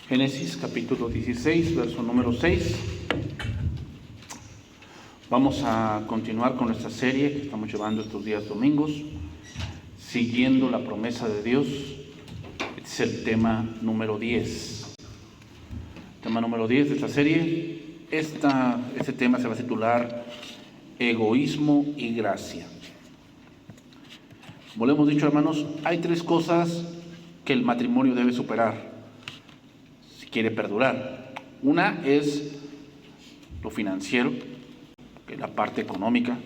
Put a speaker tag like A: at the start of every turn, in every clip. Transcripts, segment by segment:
A: Génesis capítulo 16, verso número 6. Vamos a continuar con nuestra serie que estamos llevando estos días domingos, siguiendo la promesa de Dios. Este es el tema número 10. Tema número 10 de esta serie. Este tema se va a titular Egoísmo y Gracia. Como le hemos dicho, hermanos, hay tres cosas que el matrimonio debe superar si quiere perdurar. Una es lo financiero, que es la parte económica,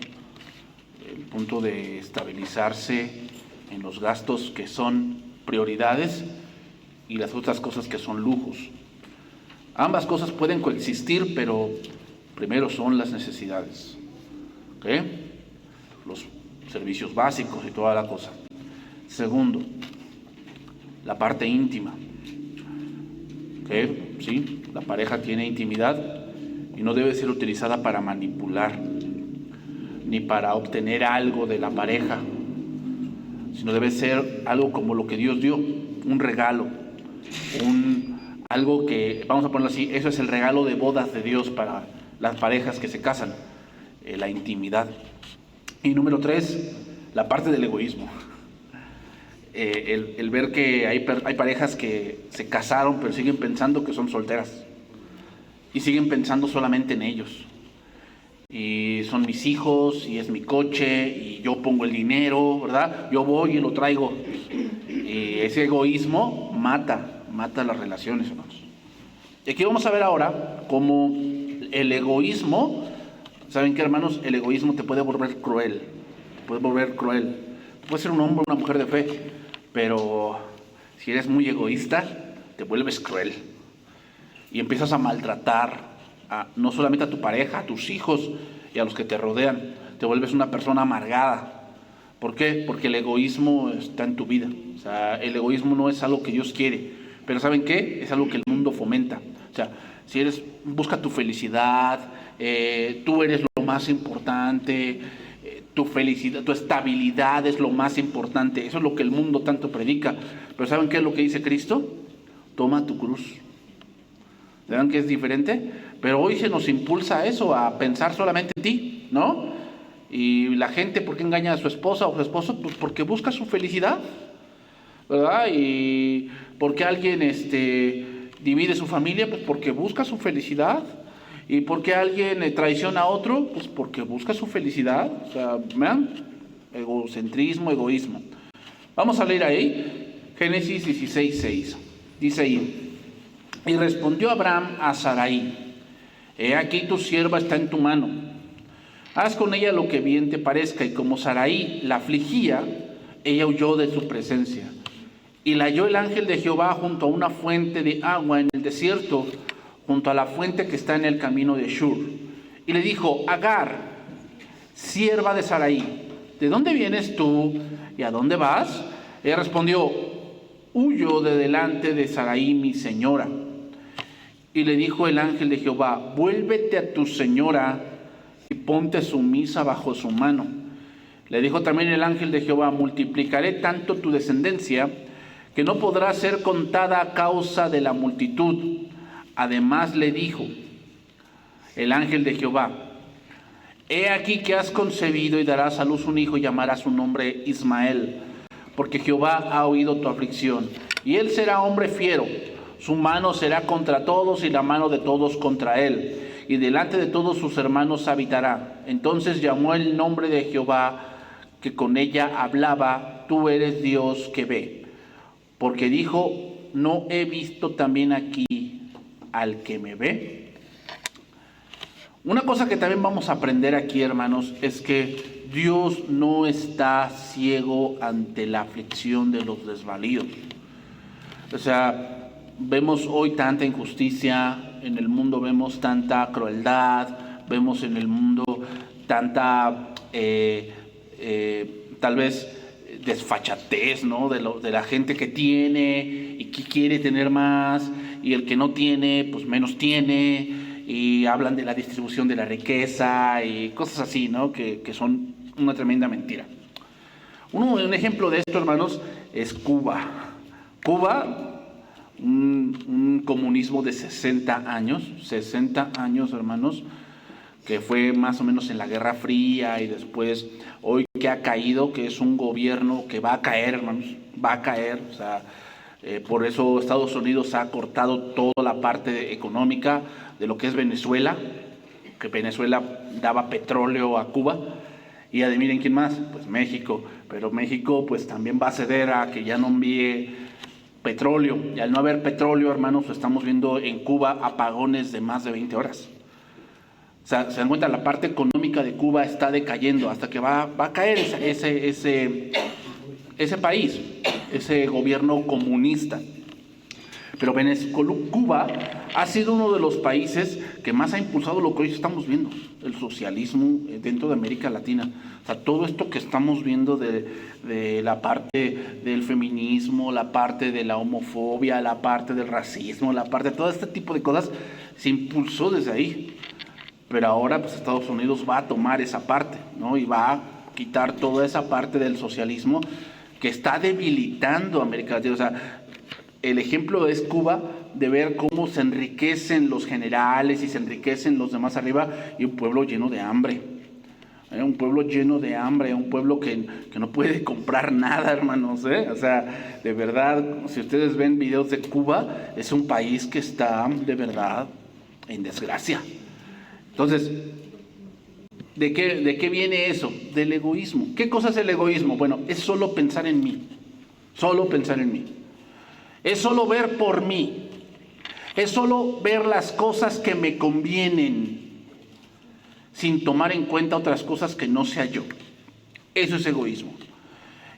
A: el punto de estabilizarse en los gastos que son prioridades y las otras cosas que son lujos. Ambas cosas pueden coexistir, pero primero son las necesidades, ¿okay? Los servicios básicos y toda la cosa. Segundo, la parte íntima, ¿okay? Sí, la pareja tiene intimidad y no debe ser utilizada para manipular ni para obtener algo de la pareja, sino debe ser algo como lo que Dios dio, un regalo, algo que, vamos a ponerlo así, eso es el regalo de bodas de Dios para las parejas que se casan, la intimidad. Y número 3, la parte del egoísmo. El ver que hay parejas que se casaron pero siguen pensando que son solteras y siguen pensando solamente en ellos. Y son mis hijos, y es mi coche, y yo pongo el dinero, ¿verdad? Yo voy y lo traigo. Y ese egoísmo mata las relaciones, hermanos. Y aquí vamos a ver ahora cómo el egoísmo, ¿saben qué, hermanos? El egoísmo te puede volver cruel. Puedes ser un hombre o una mujer de fe, pero si eres muy egoísta, te vuelves cruel. Y empiezas a maltratar no solamente a tu pareja, a tus hijos y a los que te rodean. Te vuelves una persona amargada. ¿Por qué? Porque el egoísmo está en tu vida. O sea, el egoísmo no es algo que Dios quiere, pero ¿saben qué? Es algo que el mundo fomenta. O sea, si busca tu felicidad, tú eres lo más importante, tu felicidad, tu estabilidad es lo más importante. Eso es lo que el mundo tanto predica. Pero ¿saben qué es lo que dice Cristo? Toma tu cruz. ¿Saben que es diferente? Pero hoy se nos impulsa a eso, a pensar solamente en ti, ¿no? Y la gente, ¿por qué engaña a su esposa o su esposo? Pues porque busca su felicidad, ¿verdad? Y ¿por qué alguien divide su familia? Pues porque busca su felicidad. ¿Y por qué alguien traiciona a otro? Pues porque busca su felicidad. O sea, ¿vean? Egocentrismo, egoísmo. Vamos a leer ahí, Génesis 16:6. Dice ahí: y respondió Abraham a Sarai: he aquí tu sierva está en tu mano, haz con ella lo que bien te parezca. Y como Sarai la afligía, ella huyó de su presencia. Y la halló el ángel de Jehová junto a una fuente de agua en el desierto, junto a la fuente que está en el camino de Shur. Y le dijo: Agar, sierva de Sarai, ¿de dónde vienes tú y a dónde vas? Ella respondió: huyo de delante de Sarai mi señora. Y le dijo el ángel de Jehová: vuélvete a tu señora y ponte sumisa bajo su mano. Le dijo también el ángel de Jehová: multiplicaré tanto tu descendencia que no podrá ser contada a causa de la multitud. Además le dijo el ángel de Jehová: he aquí que has concebido y darás a luz un hijo y llamarás su nombre Ismael, porque Jehová ha oído tu aflicción. Y él será hombre fiero, su mano será contra todos y la mano de todos contra él, y delante de todos sus hermanos habitará. Entonces llamó el nombre de Jehová que con ella hablaba: tú eres Dios que ve. Porque dijo: ¿no he visto también aquí al que me ve? Una cosa que también vamos a aprender aquí, hermanos, es que Dios no está ciego ante la aflicción de los desvalidos. O sea, vemos hoy tanta injusticia en el mundo, vemos tanta crueldad, vemos en el mundo tanta, tal vez, desfachatez, ¿no? De la gente que tiene y que quiere tener más, y el que no tiene, pues menos tiene, y hablan de la distribución de la riqueza y cosas así, ¿no? Que son una tremenda mentira. Un ejemplo de esto, hermanos, es Cuba. Cuba, un comunismo de 60 años, hermanos, que fue más o menos en la Guerra Fría y después hoy que ha caído, que es un gobierno que va a caer, hermanos, va a caer, o sea, por eso Estados Unidos ha cortado toda la parte económica de lo que es Venezuela, que Venezuela daba petróleo a Cuba, y adivinen quién más, pues México, pero México pues también va a ceder a que ya no envíe petróleo, y al no haber petróleo, hermanos, estamos viendo en Cuba apagones de más de 20 horas. O sea, se dan cuenta, la parte económica de Cuba está decayendo hasta que va a caer ese país, ese gobierno comunista. Pero Cuba ha sido uno de los países que más ha impulsado lo que hoy estamos viendo, el socialismo dentro de América Latina. O sea, todo esto que estamos viendo de la parte del feminismo, la parte de la homofobia, la parte del racismo, la parte de todo este tipo de cosas, se impulsó desde ahí. Pero ahora pues Estados Unidos va a tomar esa parte, ¿no? Y va a quitar toda esa parte del socialismo que está debilitando a América Latina. O sea, el ejemplo es Cuba, de ver cómo se enriquecen los generales y se enriquecen los demás arriba, y un pueblo lleno de hambre. Un pueblo lleno de hambre, un pueblo que no puede comprar nada, hermanos. O sea, de verdad, si ustedes ven videos de Cuba, es un país que está de verdad en desgracia. Entonces, ¿de qué viene eso? Del egoísmo. ¿Qué cosa es el egoísmo? Bueno, es solo pensar en mí. Solo pensar en mí. Es solo ver por mí. Es solo ver las cosas que me convienen, sin tomar en cuenta otras cosas que no sea yo. Eso es egoísmo.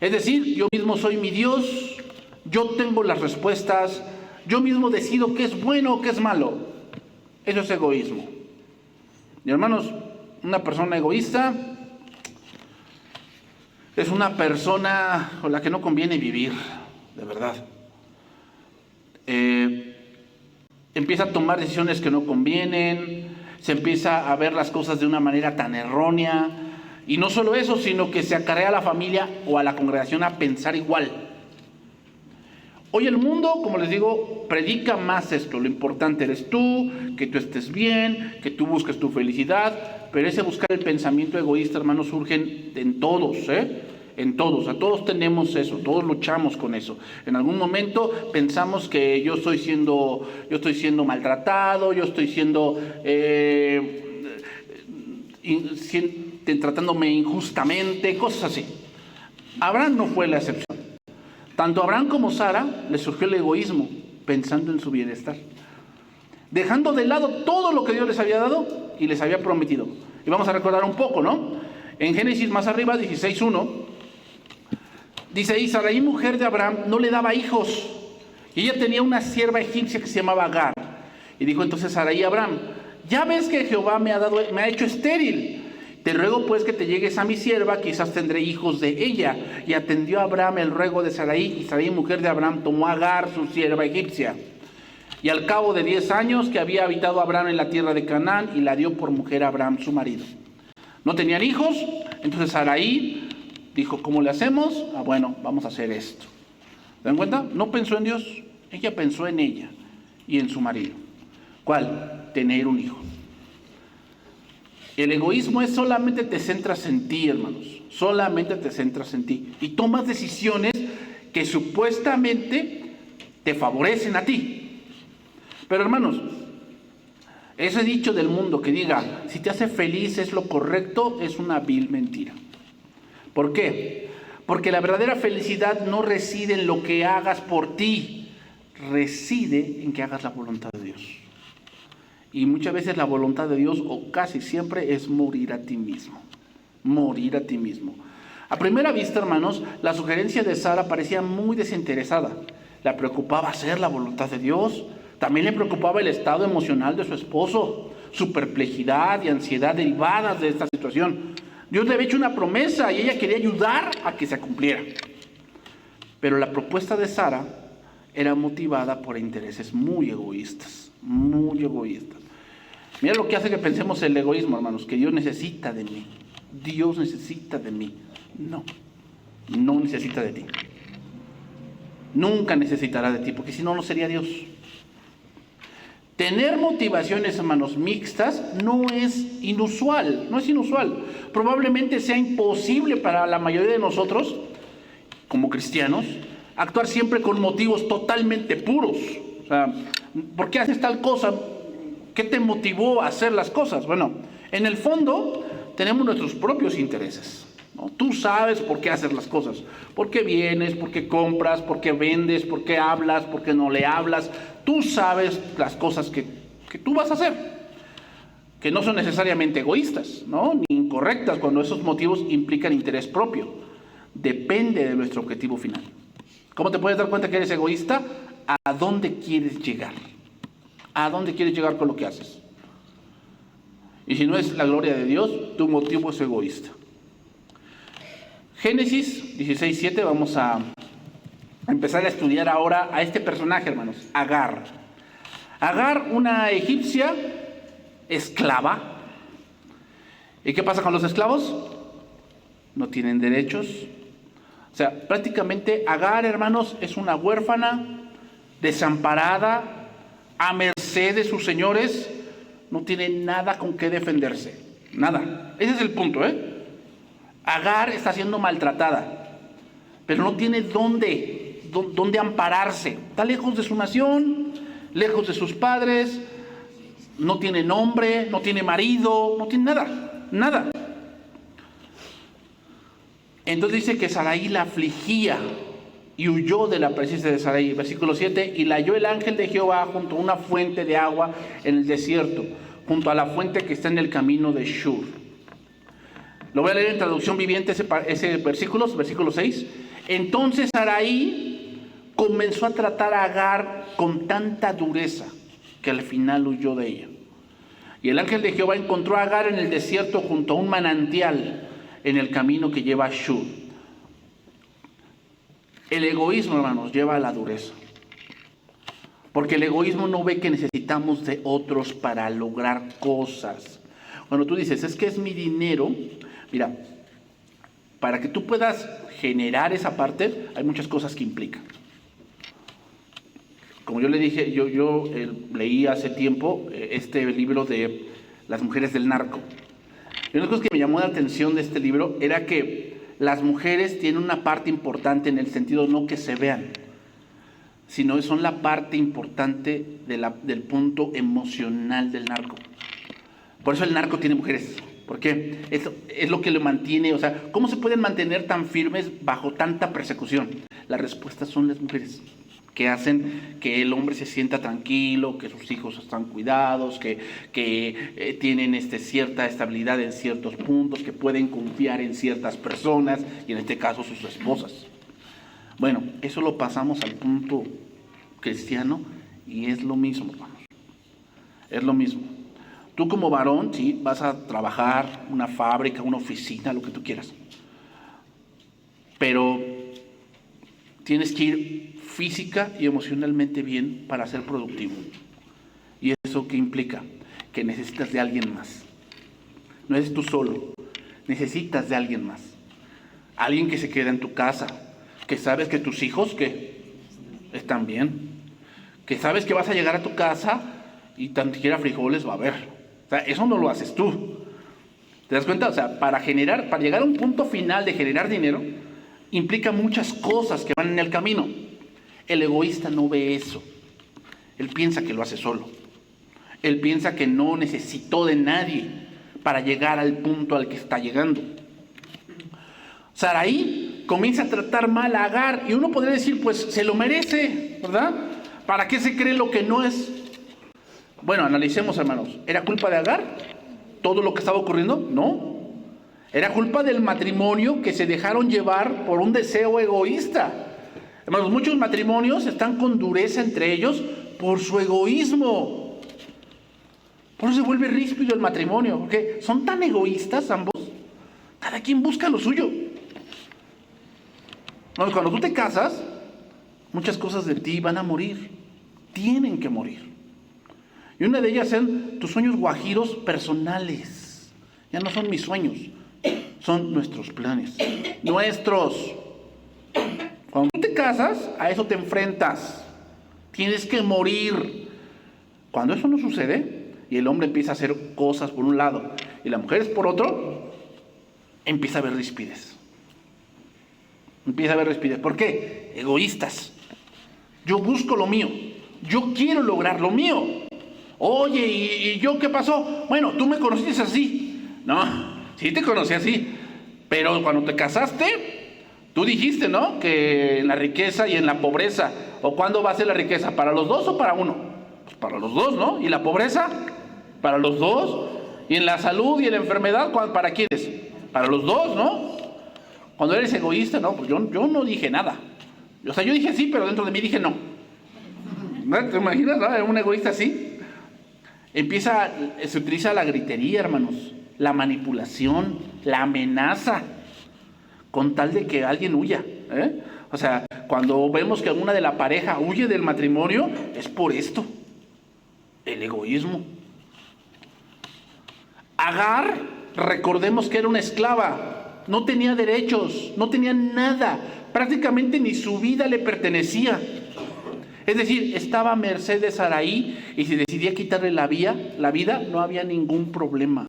A: Es decir, yo mismo soy mi Dios, yo tengo las respuestas, yo mismo decido qué es bueno o qué es malo. Eso es egoísmo. Y hermanos, una persona egoísta es una persona con la que no conviene vivir, de verdad. Empieza a tomar decisiones que no convienen, se empieza a ver las cosas de una manera tan errónea, y no solo eso, sino que se acarrea a la familia o a la congregación a pensar igual. Hoy el mundo, como les digo, predica más esto. Lo importante eres tú, que tú estés bien, que tú busques tu felicidad. Pero ese buscar el pensamiento egoísta, hermanos, surgen en todos, en todos. A todos tenemos eso, todos luchamos con eso. En algún momento pensamos que yo estoy siendo maltratado, yo estoy siendo tratándome injustamente, cosas así. Abraham no fue la excepción. Tanto a Abraham como a Sara les surgió el egoísmo, pensando en su bienestar, dejando de lado todo lo que Dios les había dado y les había prometido. Y vamos a recordar un poco, ¿no? En Génesis más arriba, 16:1, dice: y Sarai, mujer de Abraham, no le daba hijos, y ella tenía una sierva egipcia que se llamaba Agar. Y dijo entonces Sarai a Abraham: ya ves que Jehová me ha hecho estéril. Te ruego pues que te llegues a mi sierva, quizás tendré hijos de ella. Y atendió a Abraham el ruego de Sarai, y Sarai, mujer de Abraham, tomó a Agar, su sierva egipcia. Y al cabo de 10 años que había habitado Abraham en la tierra de Canaán, y la dio por mujer a Abraham, su marido. No tenían hijos, entonces Sarai dijo: ¿cómo le hacemos? Bueno, vamos a hacer esto. ¿Se dan cuenta? No pensó en Dios, ella pensó en ella y en su marido. ¿Cuál? Tener un hijo. El egoísmo es solamente te centras en ti, hermanos. Solamente te centras en ti. Y tomas decisiones que supuestamente te favorecen a ti. Pero hermanos, ese dicho del mundo que diga, si te hace feliz es lo correcto, es una vil mentira. ¿Por qué? Porque la verdadera felicidad no reside en lo que hagas por ti, reside en que hagas la voluntad de Dios. Y muchas veces la voluntad de Dios, o casi siempre, es morir a ti mismo. Morir a ti mismo. A primera vista, hermanos, la sugerencia de Sara parecía muy desinteresada. La preocupaba hacer la voluntad de Dios. También le preocupaba el estado emocional de su esposo, su perplejidad y ansiedad derivadas de esta situación. Dios le había hecho una promesa y ella quería ayudar a que se cumpliera. Pero la propuesta de Sara era motivada por intereses muy egoístas, muy egoístas. Mira lo que hace que pensemos el egoísmo, hermanos, que Dios necesita de mí. Dios necesita de mí. No necesita de ti. Nunca necesitará de ti, porque si no, no sería Dios. Tener motivaciones, hermanos, mixtas no es inusual, no es inusual. Probablemente sea imposible para la mayoría de nosotros, como cristianos, actuar siempre con motivos totalmente puros. O sea, ¿por qué haces tal cosa? ¿Qué te motivó a hacer las cosas? Bueno, en el fondo tenemos nuestros propios intereses, ¿no? Tú sabes por qué haces las cosas. ¿Por qué vienes? ¿Por qué compras? ¿Por qué vendes? ¿Por qué hablas? ¿Por qué no le hablas? Tú sabes las cosas que tú vas a hacer, que no son necesariamente egoístas, ¿no? Ni incorrectas cuando esos motivos implican interés propio. Depende de nuestro objetivo final. ¿Cómo te puedes dar cuenta que eres egoísta? ¿A dónde quieres llegar? ¿A dónde quieres llegar con lo que haces? Y si no es la gloria de Dios, tu motivo es egoísta. Génesis 16:7, vamos a empezar a estudiar ahora a este personaje, hermanos, Agar. Agar, una egipcia esclava. ¿Y qué pasa con los esclavos? No tienen derechos. O sea, prácticamente Agar, hermanos, es una huérfana, desamparada, a merced de sus señores, no tiene nada con qué defenderse. Nada. Ese es el punto, ¿eh? Agar está siendo maltratada, pero no tiene dónde ampararse. Está lejos de su nación, lejos de sus padres, no tiene nombre, no tiene marido, no tiene nada. Entonces dice que Sarai la afligía y huyó de la presencia de Sarai. Versículo 7, y la halló el ángel de Jehová junto a una fuente de agua en el desierto, junto a la fuente que está en el camino de Shur. Lo voy a leer en traducción viviente ese versículo 6. Entonces Sarai comenzó a tratar a Agar con tanta dureza que al final huyó de ella. Y el ángel de Jehová encontró a Agar en el desierto junto a un manantial en el camino que lleva a Shur. El egoísmo, hermanos, lleva a la dureza. Porque el egoísmo no ve que necesitamos de otros para lograr cosas. Cuando tú dices, es que es mi dinero, mira, para que tú puedas generar esa parte, hay muchas cosas que implican. Como yo le dije, yo leí hace tiempo este libro de las mujeres del narco. Y una cosa que me llamó la atención de este libro era que las mujeres tienen una parte importante en el sentido no que se vean, sino son la parte importante del punto emocional del narco. Por eso el narco tiene mujeres, porque es lo que lo mantiene. O sea, ¿cómo se pueden mantener tan firmes bajo tanta persecución? La respuesta son las mujeres, que hacen que el hombre se sienta tranquilo, que sus hijos están cuidados, que tienen cierta estabilidad en ciertos puntos, que pueden confiar en ciertas personas, y en este caso sus esposas. Bueno, eso lo pasamos al punto cristiano y es lo mismo, hermanos. Es lo mismo. Tú como varón, sí, vas a trabajar una fábrica, una oficina, lo que tú quieras. Pero tienes que ir física y emocionalmente bien para ser productivo. ¿Y eso qué implica? Que necesitas de alguien más. No eres tú solo, necesitas de alguien más. Alguien que se quede en tu casa, que sabes que tus hijos que están bien, que sabes que vas a llegar a tu casa y tan siquiera frijoles va a haber. O sea, eso no lo haces tú. ¿Te das cuenta? O sea, para llegar a un punto final de generar dinero, implica muchas cosas que van en el camino. El egoísta no ve eso. Él piensa que lo hace solo. Él piensa que no necesitó de nadie para llegar al punto al que está llegando. Sarai comienza a tratar mal a Agar y uno podría decir, pues se lo merece, ¿verdad? ¿Para qué se cree lo que no es? Bueno, analicemos, hermanos. ¿Era culpa de Agar todo lo que estaba ocurriendo? No. Era culpa del matrimonio que se dejaron llevar por un deseo egoísta. Hermanos, muchos matrimonios están con dureza entre ellos por su egoísmo. Por eso se vuelve ríspido el matrimonio, porque son tan egoístas ambos. Cada quien busca lo suyo. Cuando tú te casas, muchas cosas de ti van a morir. Tienen que morir. Y una de ellas son tus sueños guajiros personales. Ya no son mis sueños, son nuestros planes. Nuestros. Cuando tú te casas, a eso te enfrentas. Tienes que morir. Cuando eso no sucede, y el hombre empieza a hacer cosas por un lado, y la mujer es por otro, empieza a haber rispidez. Empieza a haber rispidez. ¿Por qué? Egoístas. Yo busco lo mío. Yo quiero lograr lo mío. Oye, ¿y yo qué pasó? Bueno, tú me conociste así. No, sí te conocí así. Pero cuando te casaste, tú dijiste, ¿no? Que en la riqueza y en la pobreza. ¿O cuándo va a ser la riqueza? ¿Para los dos o para uno? Pues para los dos, ¿no? ¿Y la pobreza? Para los dos. ¿Y en la salud y en la enfermedad? ¿Para quiénes? Para los dos, ¿no? Cuando eres egoísta, no, pues yo no dije nada. O sea, yo dije sí, pero dentro de mí dije no. ¿No? ¿Te imaginas, no? Un egoísta así. Se utiliza la gritería, hermanos, la manipulación, la amenaza, con tal de que alguien huya. O sea, cuando vemos que alguna de la pareja huye del matrimonio, es por esto, el egoísmo. Agar, recordemos que era una esclava, no tenía derechos, no tenía nada, prácticamente ni su vida le pertenecía. Es decir, estaba a merced de Sarai, y si decidía quitarle la vida, no había ningún problema.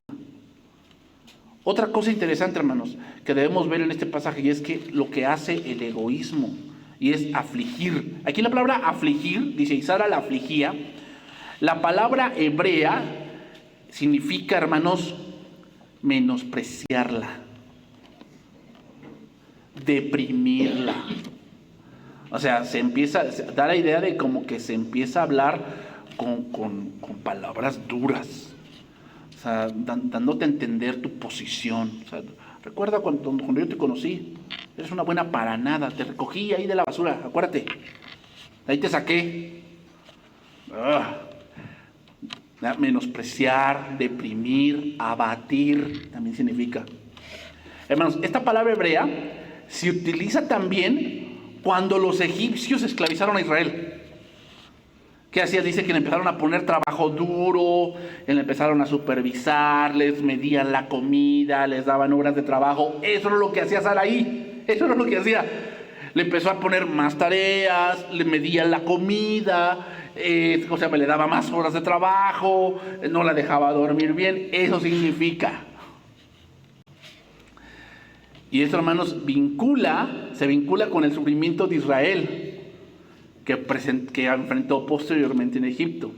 A: Otra cosa interesante, hermanos, que debemos ver en este pasaje, y es que lo que hace el egoísmo, y es afligir. Aquí la palabra afligir, dice, y Sara la afligía. La palabra hebrea significa, hermanos, menospreciarla, deprimirla. O sea, da la idea de como que se empieza a hablar con palabras duras. O sea, dándote a entender tu posición. O sea, recuerda cuando yo te conocí, eres una buena para nada. Te recogí ahí de la basura, acuérdate. De ahí te saqué. Menospreciar, deprimir, abatir, también significa. Hermanos, esta palabra hebrea se utiliza también cuando los egipcios esclavizaron a Israel. ¿Qué hacía? Dice que le empezaron a poner trabajo duro, le empezaron a supervisar, les medían la comida, les daban horas de trabajo. Eso era lo que hacía Sarai, eso era lo que hacía. Le empezó a poner más tareas, le medían la comida, le daba más horas de trabajo, no la dejaba dormir bien. Eso significa. Y esto, hermanos, se vincula con el sufrimiento de Israel que enfrentó posteriormente en Egipto.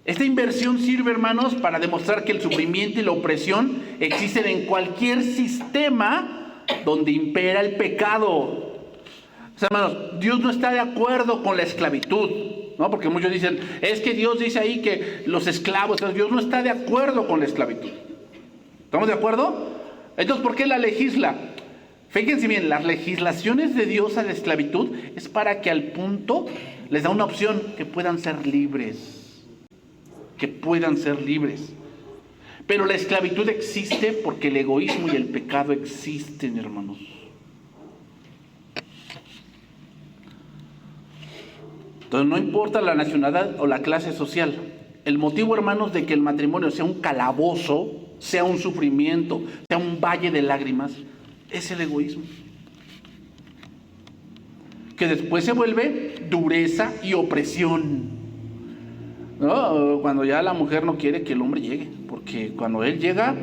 A: Esta inversión sirve, hermanos, para demostrar que el sufrimiento y la opresión existen en cualquier sistema donde impera el pecado. O sea, hermanos, Dios no está de acuerdo con la esclavitud, ¿no? Porque muchos dicen, es que Dios dice ahí que los esclavos, Dios no está de acuerdo con la esclavitud. ¿Estamos de acuerdo? Entonces, ¿por qué la legisla? Fíjense bien, las legislaciones de Dios a la esclavitud es para que al punto les da una opción, que puedan ser libres. Que puedan ser libres. Pero la esclavitud existe porque el egoísmo y el pecado existen, hermanos. Entonces, no importa la nacionalidad o la clase social. El motivo, hermanos, de que el matrimonio sea un calabozo, sea un sufrimiento, sea un valle de lágrimas, es el egoísmo. Que después se vuelve dureza y opresión, ¿no? Cuando ya la mujer no quiere que el hombre llegue, porque cuando él llega,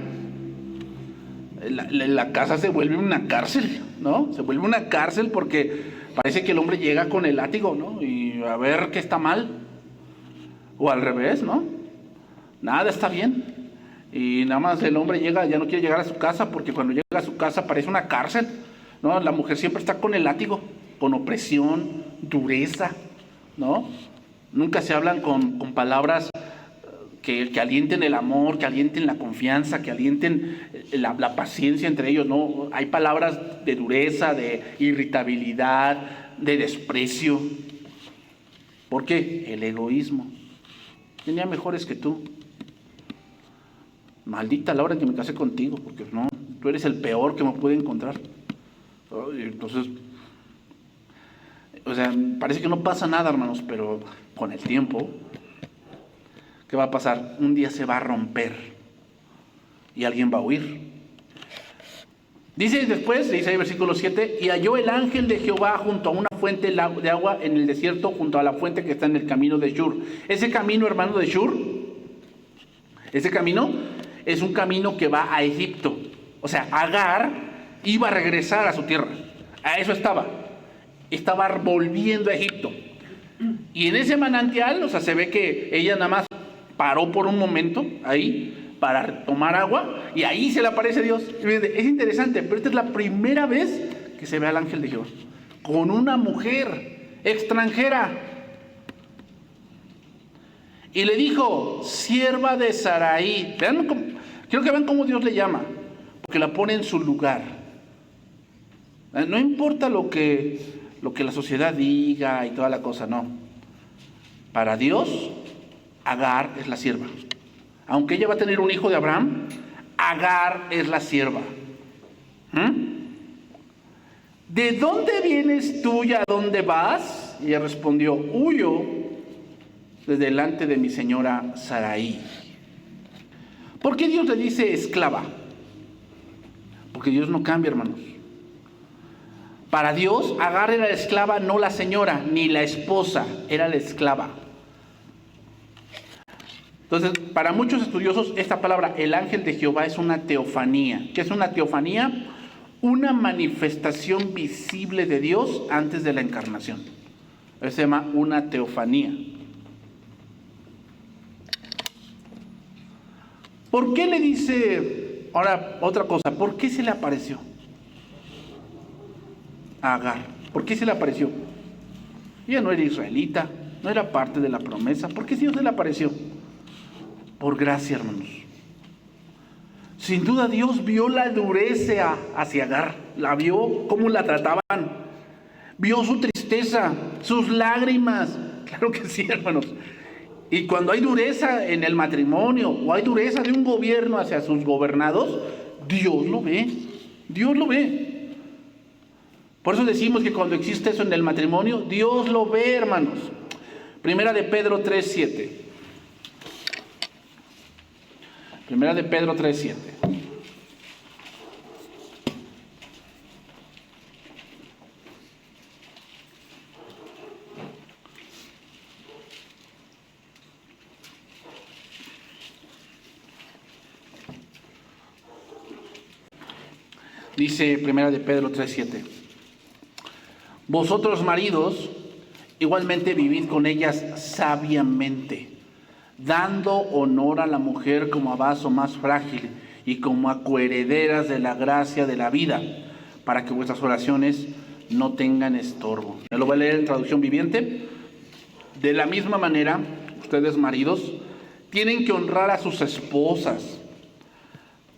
A: la casa se vuelve una cárcel, ¿no? Se vuelve una cárcel porque parece que el hombre llega con el látigo, ¿no? Y a ver qué está mal. O al revés, ¿no? Nada está bien. Y nada más el hombre ya no quiere llegar a su casa, porque cuando llega a su casa parece una cárcel, ¿no? La mujer siempre está con el látigo, con opresión, dureza, ¿no? Nunca se hablan con palabras que alienten el amor, que alienten la confianza, que alienten la paciencia entre ellos, ¿no? Hay palabras de dureza, de irritabilidad, de desprecio. ¿Por qué? El egoísmo. Tenía mejores que tú. Maldita la hora en que me casé contigo, porque no, tú eres el peor que me pude encontrar. Entonces, o sea, parece que no pasa nada, hermanos, pero con el tiempo, ¿qué va a pasar? Un día se va a romper y alguien va a huir. Dice después, dice ahí versículo 7, y halló el ángel de Jehová junto a una fuente de agua en el desierto, junto a la fuente que está en el camino de Shur. Ese camino, hermano, de Shur, ese camino es un camino que va a Egipto. O sea, Agar iba a regresar a su tierra. A eso estaba. Estaba volviendo a Egipto. Y en ese manantial, o sea, se ve que ella nada más paró por un momento ahí para tomar agua, y ahí se le aparece Dios. Es interesante, pero esta es la primera vez que se ve al ángel de Jehová con una mujer extranjera. Y le dijo, sierva de Sarai. Quiero que vean cómo Dios le llama, porque la pone en su lugar. No importa lo que la sociedad diga y toda la cosa, no. Para Dios, Agar es la sierva. Aunque ella va a tener un hijo de Abraham, Agar es la sierva. ¿De dónde vienes tú y a dónde vas? Y ella respondió, huyo de delante de mi señora Sarai. ¿Por qué Dios le dice esclava? Porque Dios no cambia, hermanos. Para Dios, Agar era la esclava, no la señora, ni la esposa, era la esclava. Entonces, para muchos estudiosos, esta palabra, el ángel de Jehová, es una teofanía. ¿Qué es una teofanía? Una manifestación visible de Dios antes de la encarnación. Eso se llama una teofanía. ¿Por qué le dice, ahora otra cosa, por qué se le apareció a Agar? ¿Por qué se le apareció? Ella no era israelita, no era parte de la promesa. ¿Por qué Dios se le apareció? Por gracia, hermanos. Sin duda Dios vio la dureza hacia Agar, la vio cómo la trataban, vio su tristeza, sus lágrimas. Claro que sí, hermanos. Y cuando hay dureza en el matrimonio o hay dureza de un gobierno hacia sus gobernados, Dios lo ve, Dios lo ve. Por eso decimos que cuando existe eso en el matrimonio, Dios lo ve, hermanos. Primera de Pedro 3:7. Primera de Pedro 3:7. Dice Primera de Pedro 3:7. Vosotros maridos, igualmente vivid con ellas sabiamente, dando honor a la mujer como a vaso más frágil y como a coherederas de la gracia de la vida, para que vuestras oraciones no tengan estorbo. Me lo voy a leer en traducción viviente. De la misma manera, ustedes maridos, tienen que honrar a sus esposas.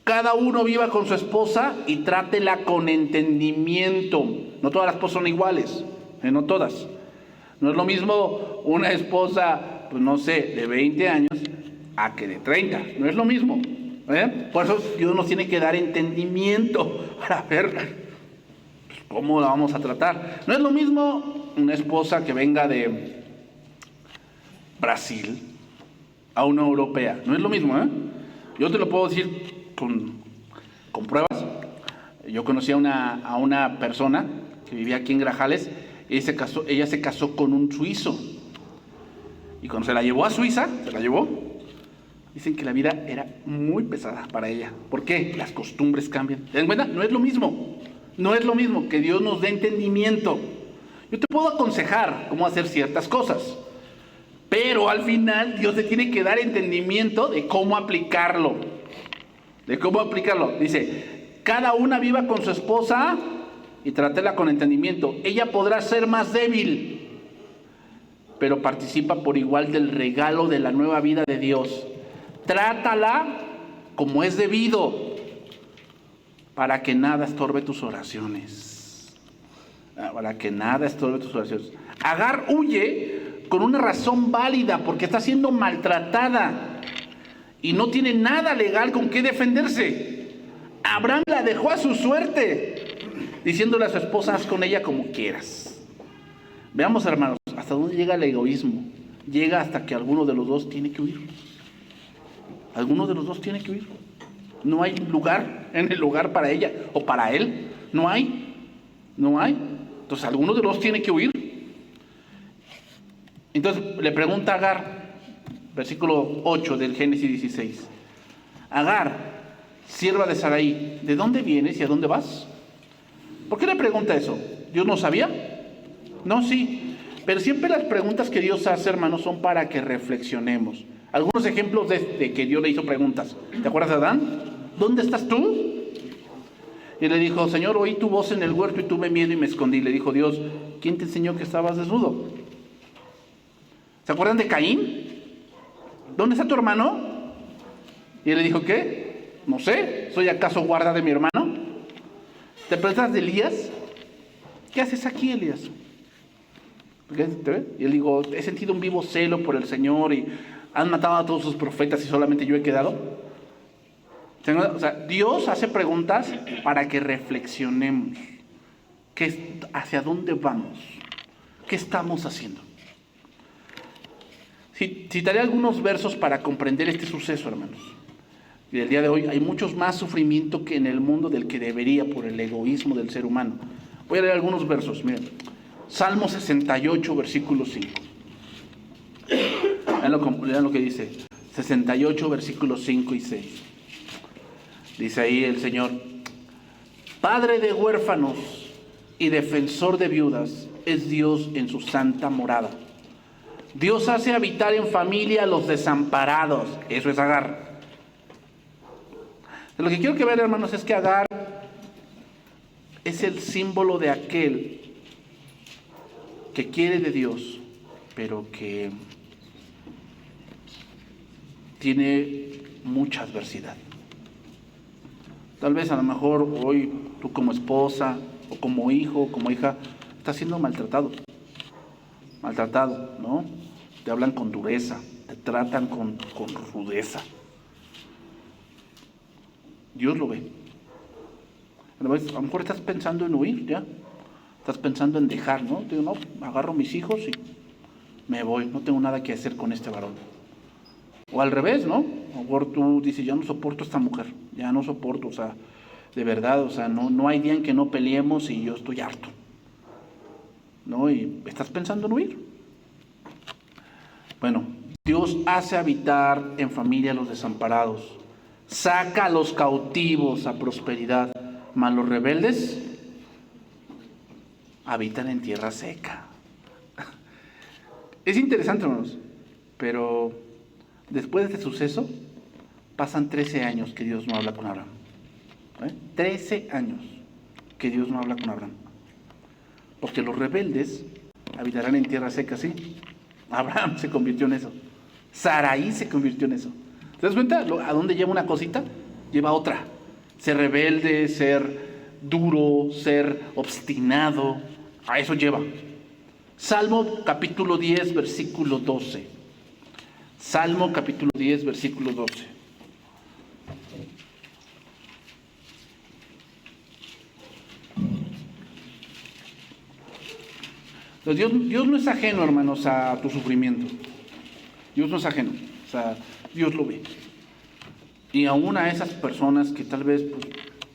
A: Cada uno viva con su esposa y trátela con entendimiento. No todas las esposas son iguales, no todas. No es lo mismo una esposa, pues no sé, de 20 años a que de 30. No es lo mismo. Por eso Dios nos tiene que dar entendimiento para ver cómo la vamos a tratar. No es lo mismo una esposa que venga de Brasil a una europea. No es lo mismo, Yo te lo puedo decir con pruebas. Yo conocí a una persona que vivía aquí en Grajales. Ella se casó con un suizo. Y cuando se la llevó a Suiza, dicen que la vida era muy pesada para ella. ¿Por qué? Las costumbres cambian. ¿Te das cuenta? No es lo mismo. No es lo mismo. Que Dios nos dé entendimiento. Yo te puedo aconsejar cómo hacer ciertas cosas, pero al final Dios te tiene que dar entendimiento de cómo aplicarlo. Dice, cada una viva con su esposa y trátela con entendimiento. Ella podrá ser más débil, pero participa por igual del regalo de la nueva vida de Dios. Trátala como es debido, para que nada estorbe tus oraciones. Agar huye con una razón válida, porque está siendo maltratada y no tiene nada legal con qué defenderse. Abraham la dejó a su suerte, diciéndole a su esposa, haz con ella como quieras. Veamos, hermanos, hasta dónde llega el egoísmo. Llega hasta que alguno de los dos tiene que huir. No hay lugar en el hogar para ella o para él. No hay. Entonces alguno de los dos tiene que huir. Entonces le pregunta a Agar, versículo 8 del Génesis 16. Agar, sierva de Sarai, ¿de dónde vienes y a dónde vas? ¿Por qué le pregunta eso? ¿Dios no sabía? No, sí. Pero siempre las preguntas que Dios hace, hermanos, son para que reflexionemos. Algunos ejemplos de que Dios le hizo preguntas. ¿Te acuerdas de Adán? ¿Dónde estás tú? Y le dijo, Señor, oí tu voz en el huerto y tuve miedo y me escondí. Le dijo Dios, ¿quién te enseñó que estabas desnudo? ¿Se acuerdan de Caín? ¿Dónde está tu hermano? Y él le dijo, ¿qué? No sé, ¿soy acaso guarda de mi hermano? ¿Te preguntas de Elías? ¿Qué haces aquí, Elías? Y él dijo, he sentido un vivo celo por el Señor y han matado a todos sus profetas y solamente yo he quedado. O sea, Dios hace preguntas para que reflexionemos. ¿Hacia dónde vamos? ¿Qué estamos haciendo? Citaré algunos versos para comprender este suceso, hermanos. Y el día de hoy hay muchos más sufrimiento que en el mundo del que debería por el egoísmo del ser humano. Voy a leer algunos versos. Miren, Salmo 68, versículo 5. Lean lo que dice. 68, versículos 5 y 6. Dice ahí el Señor: Padre de huérfanos y defensor de viudas es Dios en su santa morada. Dios hace habitar en familia a los desamparados. Eso es Agar. Lo que quiero que vean, hermanos, es que Agar es el símbolo de aquel que quiere de Dios, pero que tiene mucha adversidad. Tal vez a lo mejor hoy tú como esposa o como hijo o como hija estás siendo maltratado, ¿no? Te hablan con dureza, te tratan con rudeza. Dios lo ve. A lo mejor estás pensando en huir ya, estás pensando en dejar, ¿no? Digo, no, agarro mis hijos y me voy, no tengo nada que hacer con este varón. O al revés, ¿no? A lo mejor tú dices, ya no soporto a esta mujer, ya no soporto, o sea, de verdad, o sea, no hay día en que no peleemos y yo estoy harto, ¿no? Y estás pensando en huir. Bueno, Dios hace habitar en familia a los desamparados, saca a los cautivos a prosperidad, mas los rebeldes habitan en tierra seca. Es interesante, hermanos, pero después de este suceso pasan 13 años que Dios no habla con Abraham. 13 años que Dios no habla con Abraham. Porque los rebeldes habitarán en tierra seca, sí. Abraham se convirtió en eso. Sarai se convirtió en eso. ¿Te das cuenta a dónde lleva una cosita? Lleva otra. Ser rebelde, ser duro, ser obstinado. A eso lleva. Salmo capítulo 10, versículo 12. Salmo capítulo 10, versículo 12. Dios no es ajeno, hermanos, a tu sufrimiento. Dios no es ajeno. O sea, Dios lo ve. Y aún a esas personas que tal vez pues,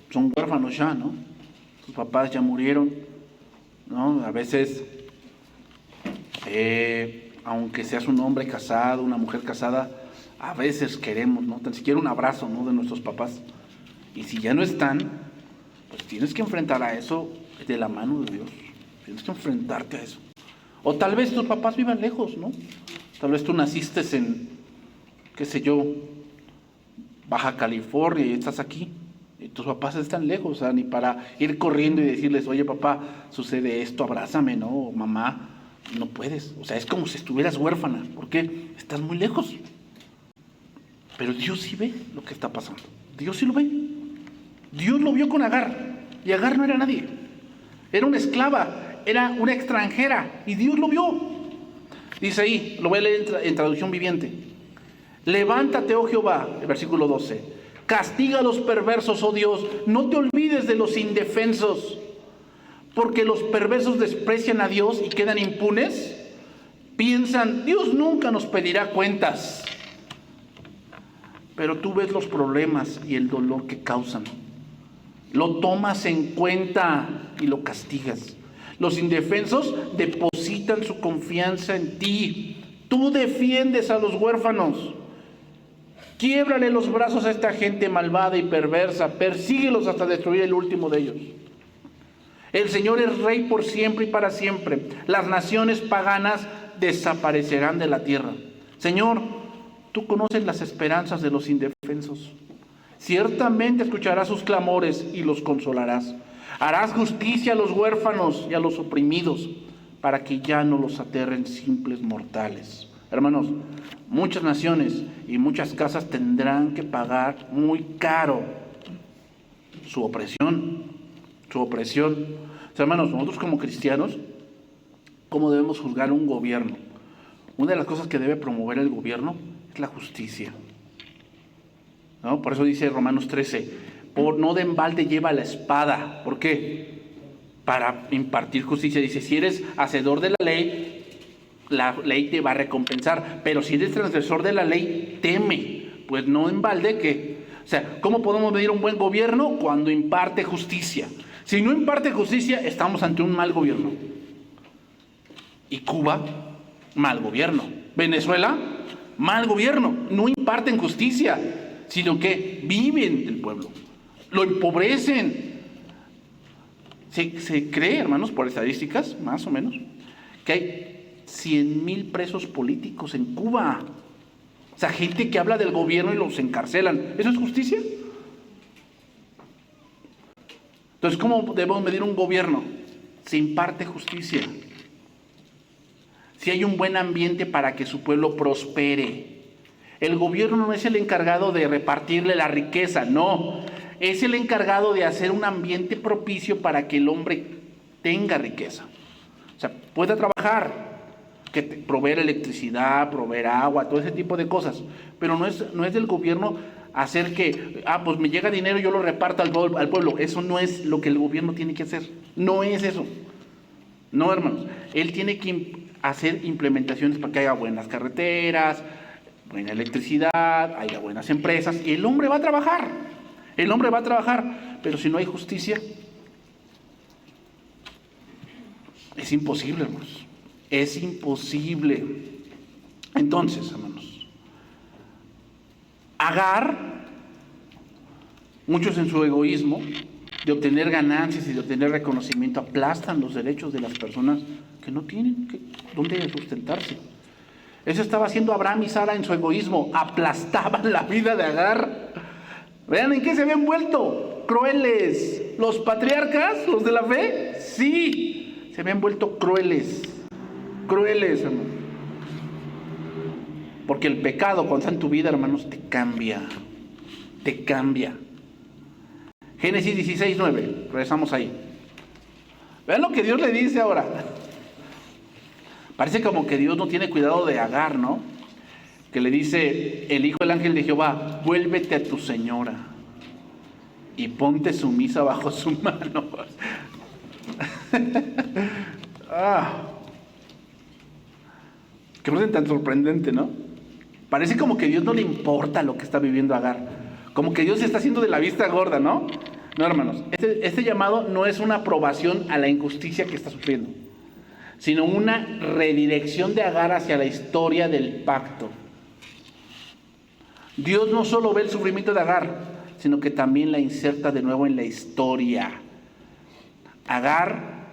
A: son huérfanos ya, ¿no? Sus papás ya murieron, ¿no? A veces, aunque seas un hombre casado, una mujer casada, a veces queremos, ¿no? Tan siquiera un abrazo, ¿no? De nuestros papás. Y si ya no están, pues tienes que enfrentar a eso de la mano de Dios. Tienes que enfrentarte a eso. O tal vez tus papás vivan lejos, ¿no? Tal vez tú naciste en, qué sé yo, Baja California y estás aquí. Y tus papás están lejos, o sea, ni para ir corriendo y decirles, oye papá, sucede esto, abrázame, ¿no? O mamá, no puedes. O sea, es como si estuvieras huérfana. ¿Por qué? Estás muy lejos. Pero Dios sí ve lo que está pasando. Dios sí lo ve. Dios lo vio con Agar. Y Agar no era nadie. Era una esclava, era una extranjera. Y Dios lo vio. Dice ahí, lo voy a leer en traducción viviente. Levántate, oh Jehová, el versículo 12. Castiga a los perversos, oh Dios. No te olvides de los indefensos. Porque los perversos desprecian a Dios y quedan impunes. Piensan, Dios nunca nos pedirá cuentas. pero tú ves los problemas y el dolor que causan. Lo tomas en cuenta y lo castigas. Los indefensos depositan su confianza en ti. Tú defiendes a los huérfanos. Quiébrale los brazos a esta gente malvada y perversa. Persíguelos hasta destruir el último de ellos. El Señor es Rey por siempre y para siempre. Las naciones paganas desaparecerán de la tierra. Señor, tú conoces las esperanzas de los indefensos. Ciertamente escucharás sus clamores y los consolarás. Harás justicia a los huérfanos y a los oprimidos, para que ya no los aterren simples mortales. Hermanos, muchas naciones y muchas casas tendrán que pagar muy caro su opresión. Hermanos, nosotros como cristianos, ¿cómo debemos juzgar un gobierno? Una de las cosas que debe promover el gobierno es la justicia, ¿no? Por eso dice Romanos 13, no de embalde lleva la espada. ¿Por qué? Para impartir justicia. Dice, si eres hacedor de la ley te va a recompensar, pero si eres transgresor de la ley, teme. Pues no en balde que, o sea, ¿cómo podemos medir un buen gobierno? Cuando imparte justicia. Si no imparte justicia, estamos ante un mal gobierno. Y Cuba, mal gobierno. Venezuela, mal gobierno. No imparten justicia, sino que viven del pueblo, lo empobrecen. Se cree, hermanos, por estadísticas, más o menos, que hay 100,000 presos políticos en Cuba. O sea, gente que habla del gobierno y los encarcelan. ¿Eso es justicia? Entonces, ¿cómo debemos medir un gobierno? Se imparte justicia. Si hay un buen ambiente para que su pueblo prospere. El gobierno no es el encargado de repartirle la riqueza, no. Es el encargado de hacer un ambiente propicio para que el hombre tenga riqueza. O sea, pueda trabajar, proveer electricidad, proveer agua, todo ese tipo de cosas. Pero no es del gobierno hacer que, pues me llega dinero y yo lo reparto al pueblo. Eso no es lo que el gobierno tiene que hacer. No es eso. No, hermanos. Él tiene que hacer implementaciones para que haya buenas carreteras, buena electricidad, haya buenas empresas, y el hombre va a trabajar. El hombre va a trabajar, pero si no hay justicia, es imposible, hermanos. Es imposible. Entonces, hermanos, Agar, muchos en su egoísmo de obtener ganancias y de obtener reconocimiento, aplastan los derechos de las personas que no tienen dónde sustentarse. Eso estaba haciendo Abraham y Sara en su egoísmo, aplastaban la vida de Agar. Vean en qué se habían vuelto, crueles. Los patriarcas, los de la fe, sí, se habían vuelto crueles, hermano. Porque el pecado, cuando está en tu vida, hermanos, te cambia. Génesis 16:9, regresamos ahí. Vean lo que Dios le dice ahora. Parece como que Dios no tiene cuidado de Agar, ¿no? Que le dice el hijo del ángel de Jehová, vuélvete a tu señora y ponte sumisa bajo su mano. Qué orden tan sorprendente, ¿no? Parece como que a Dios no le importa lo que está viviendo Agar. Como que Dios se está haciendo de la vista gorda, ¿no? No, hermanos, este llamado no es una aprobación a la injusticia que está sufriendo, sino una redirección de Agar hacia la historia del pacto. Dios no solo ve el sufrimiento de Agar, sino que también la inserta de nuevo en la historia. Agar,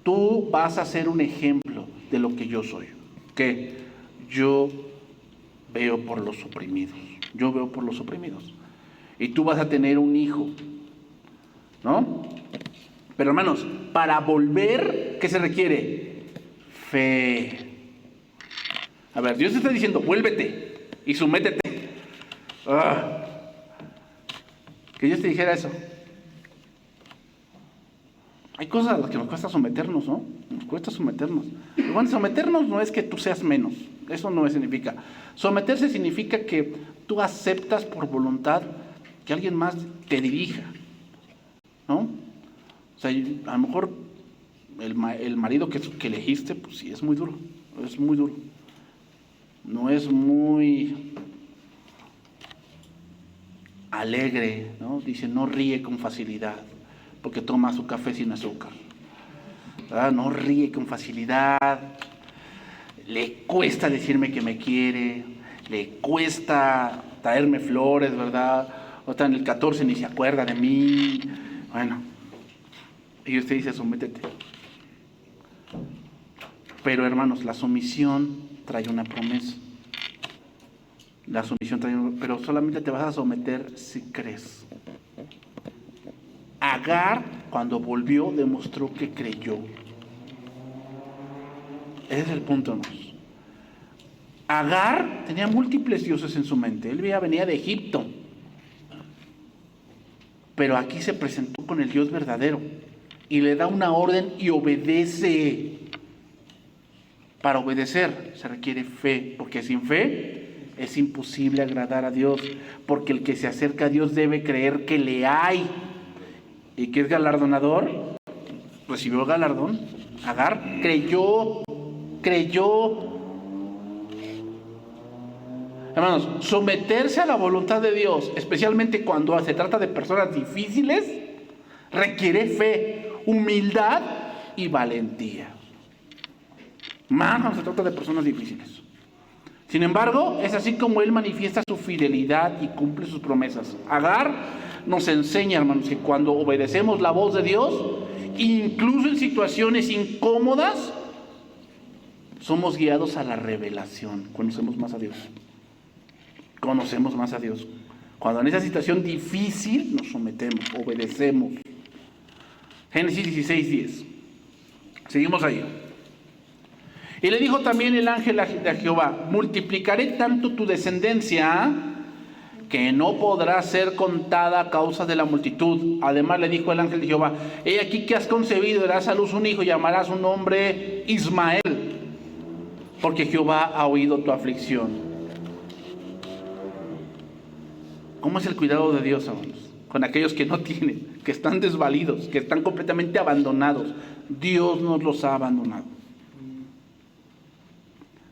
A: tú vas a ser un ejemplo de lo que yo soy. Que yo veo por los oprimidos. Y tú vas a tener un hijo, ¿no? Pero hermanos, para volver, ¿qué se requiere? Fe. A ver, Dios te está diciendo, vuélvete y sométete. Que Dios te dijera eso. Hay cosas a las que nos cuesta someternos, ¿no? Nos cuesta someternos. Pero bueno, someternos no es que tú seas menos. Eso no significa. Someterse significa que tú aceptas por voluntad que alguien más te dirija, ¿no? O sea, a lo mejor el marido que elegiste, pues sí, es muy duro. No es muy alegre, ¿no? Dice, no ríe con facilidad, porque toma su café sin azúcar. ¿Verdad? No ríe con facilidad, le cuesta decirme que me quiere, le cuesta traerme flores, ¿verdad? Otra en el 14 ni se acuerda de mí. Bueno, y usted dice, sométete. Pero hermanos, la sumisión trae una promesa. La sumisión trae una, pero solamente te vas a someter si crees. Agar, cuando volvió, demostró que creyó. Ese es el punto, hermanos. Agar tenía múltiples dioses en su mente. Él venía de Egipto. Pero aquí se presentó con el Dios verdadero. Y le da una orden y obedece. Para obedecer se requiere fe, porque sin fe es imposible agradar a Dios, porque el que se acerca a Dios debe creer que le hay y que es galardonador. Recibió galardón. Agar creyó. Hermanos, someterse a la voluntad de Dios, especialmente cuando se trata de personas difíciles, requiere fe, humildad y valentía. Más cuando se trata de personas difíciles. Sin embargo, es así como Él manifiesta su fidelidad y cumple sus promesas. Agar nos enseña, hermanos, que cuando obedecemos la voz de Dios, incluso en situaciones incómodas, somos guiados a la revelación. Conocemos más a Dios. Conocemos más a Dios. Cuando en esa situación difícil nos sometemos, obedecemos. Génesis 16:10. Seguimos ahí. Y le dijo también el ángel de Jehová: multiplicaré tanto tu descendencia que no podrá ser contada a causa de la multitud. Además le dijo el ángel de Jehová: he aquí que has concebido, darás a luz un hijo y llamarás su nombre Ismael, porque Jehová ha oído tu aflicción. ¿Cómo es el cuidado de Dios, hermanos? Con aquellos que no tienen, que están desvalidos, que están completamente abandonados. Dios nos los ha abandonado.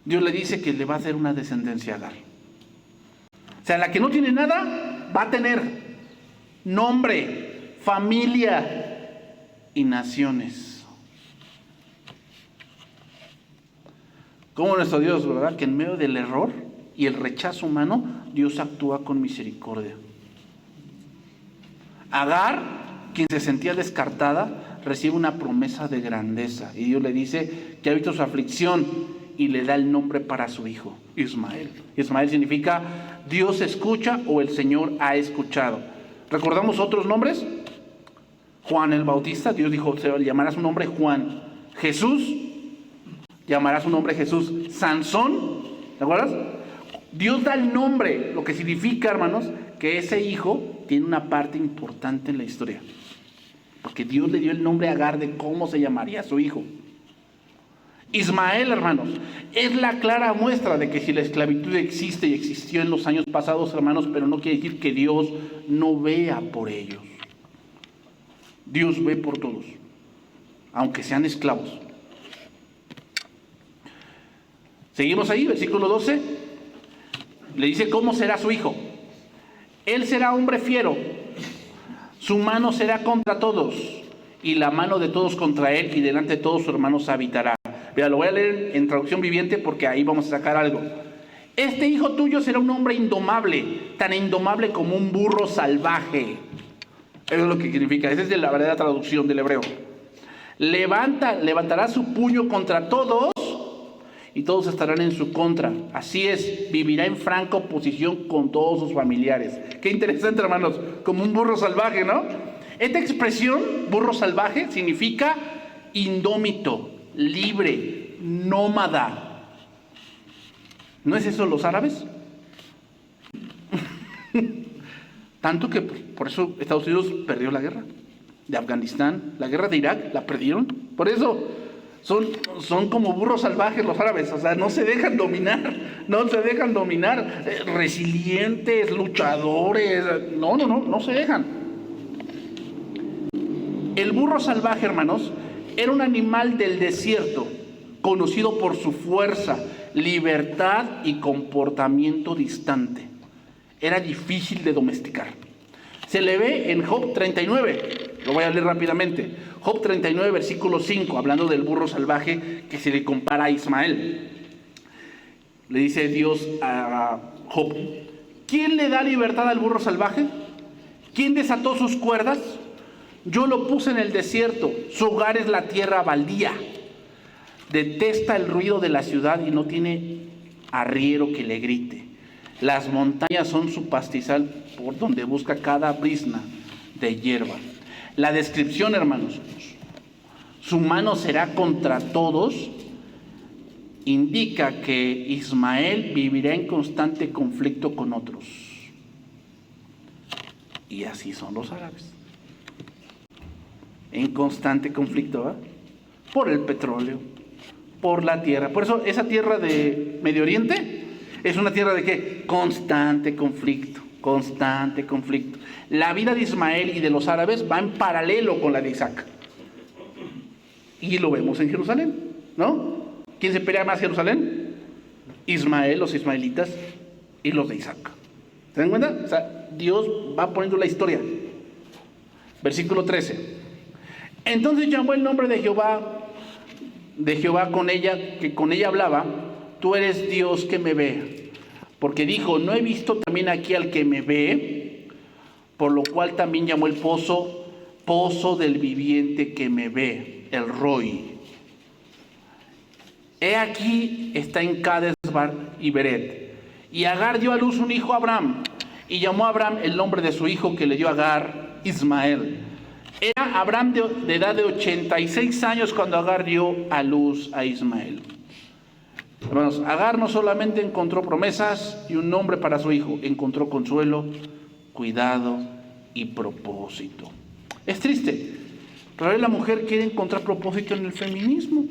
A: Dios le dice que le va a hacer una descendencia a Agar. O sea, la que no tiene nada va a tener nombre, familia y naciones. Como nuestro Dios, ¿verdad? Que en medio del error y el rechazo humano, Dios actúa con misericordia. Agar, quien se sentía descartada, recibe una promesa de grandeza. Y Dios le dice que ha visto su aflicción y le da el nombre para su hijo, Ismael. Ismael significa Dios escucha o el Señor ha escuchado. ¿Recordamos otros nombres? Juan el Bautista, Dios dijo, llamará su nombre Juan. Jesús, llamará su nombre Jesús. Sansón, ¿te acuerdas? Dios da el nombre, lo que significa, hermanos, que ese hijo tiene una parte importante en la historia. Porque Dios le dio el nombre a Agar de cómo se llamaría su hijo. Ismael, hermanos, es la clara muestra de que si la esclavitud existe y existió en los años pasados, hermanos, pero no quiere decir que Dios no vea por ellos. Dios ve por todos, aunque sean esclavos. Seguimos ahí, versículo 12. Le dice cómo será su hijo. Él será hombre fiero, su mano será contra todos, y la mano de todos contra él, y delante de todos sus hermanos habitará. Mira, lo voy a leer en traducción viviente porque ahí vamos a sacar algo. Este hijo tuyo será un hombre indomable, tan indomable como un burro salvaje. Eso es lo que significa. Esa es la verdadera traducción del hebreo. Levantará su puño contra todos y todos estarán en su contra. Así es, vivirá en franca oposición con todos sus familiares. Qué interesante, hermanos, como un burro salvaje, ¿no? Esta expresión, burro salvaje, significa indómito, libre, nómada. ¿No es eso los árabes? Tanto que por eso Estados Unidos perdió la guerra de Afganistán, la guerra de Irak, la perdieron. Por eso son como burros salvajes los árabes, o sea, no se dejan dominar, resilientes, luchadores, no se dejan. El burro salvaje, hermanos, era un animal del desierto, conocido por su fuerza, libertad y comportamiento distante. Era difícil de domesticar. Se le ve en Job 39, lo voy a leer rápidamente. Job 39, versículo 5, hablando del burro salvaje que se le compara a Ismael. Le dice Dios a Job: ¿quién le da libertad al burro salvaje? ¿Quién desató sus cuerdas? Yo lo puse en el desierto, su hogar es la tierra baldía. Detesta el ruido de la ciudad y no tiene arriero que le grite. Las montañas son su pastizal por donde busca cada brizna de hierba. La descripción, hermanos, su mano será contra todos, indica que Ismael vivirá en constante conflicto con otros. Y así son los árabes. En constante conflicto, ¿verdad? Por el petróleo, por la tierra. Por eso esa tierra de Medio Oriente es una tierra de ¿qué? Constante conflicto, constante conflicto. La vida de Ismael y de los árabes va en paralelo con la de Isaac. Y lo vemos en Jerusalén, ¿no? ¿Quién se pelea más Jerusalén? Ismael, los ismaelitas y los de Isaac. ¿Se dan cuenta? O sea, Dios va poniendo la historia. Versículo 13. Entonces llamó el nombre de Jehová con ella, que con ella hablaba: tú eres Dios que me ve. Porque dijo: no he visto también aquí al que me ve, por lo cual también llamó el pozo del viviente que me ve, el Roi. He aquí está en Cades y Beret. Y Agar dio a luz un hijo a Abraham, y llamó a Abraham el nombre de su hijo que le dio a Agar, Ismael. Era Abraham de edad de 86 años cuando Agar dio a luz a Ismael. Hermanos, Agar no solamente encontró promesas y un nombre para su hijo, encontró consuelo, cuidado y propósito. Es triste, pero hoy la mujer quiere encontrar propósito en el feminismo.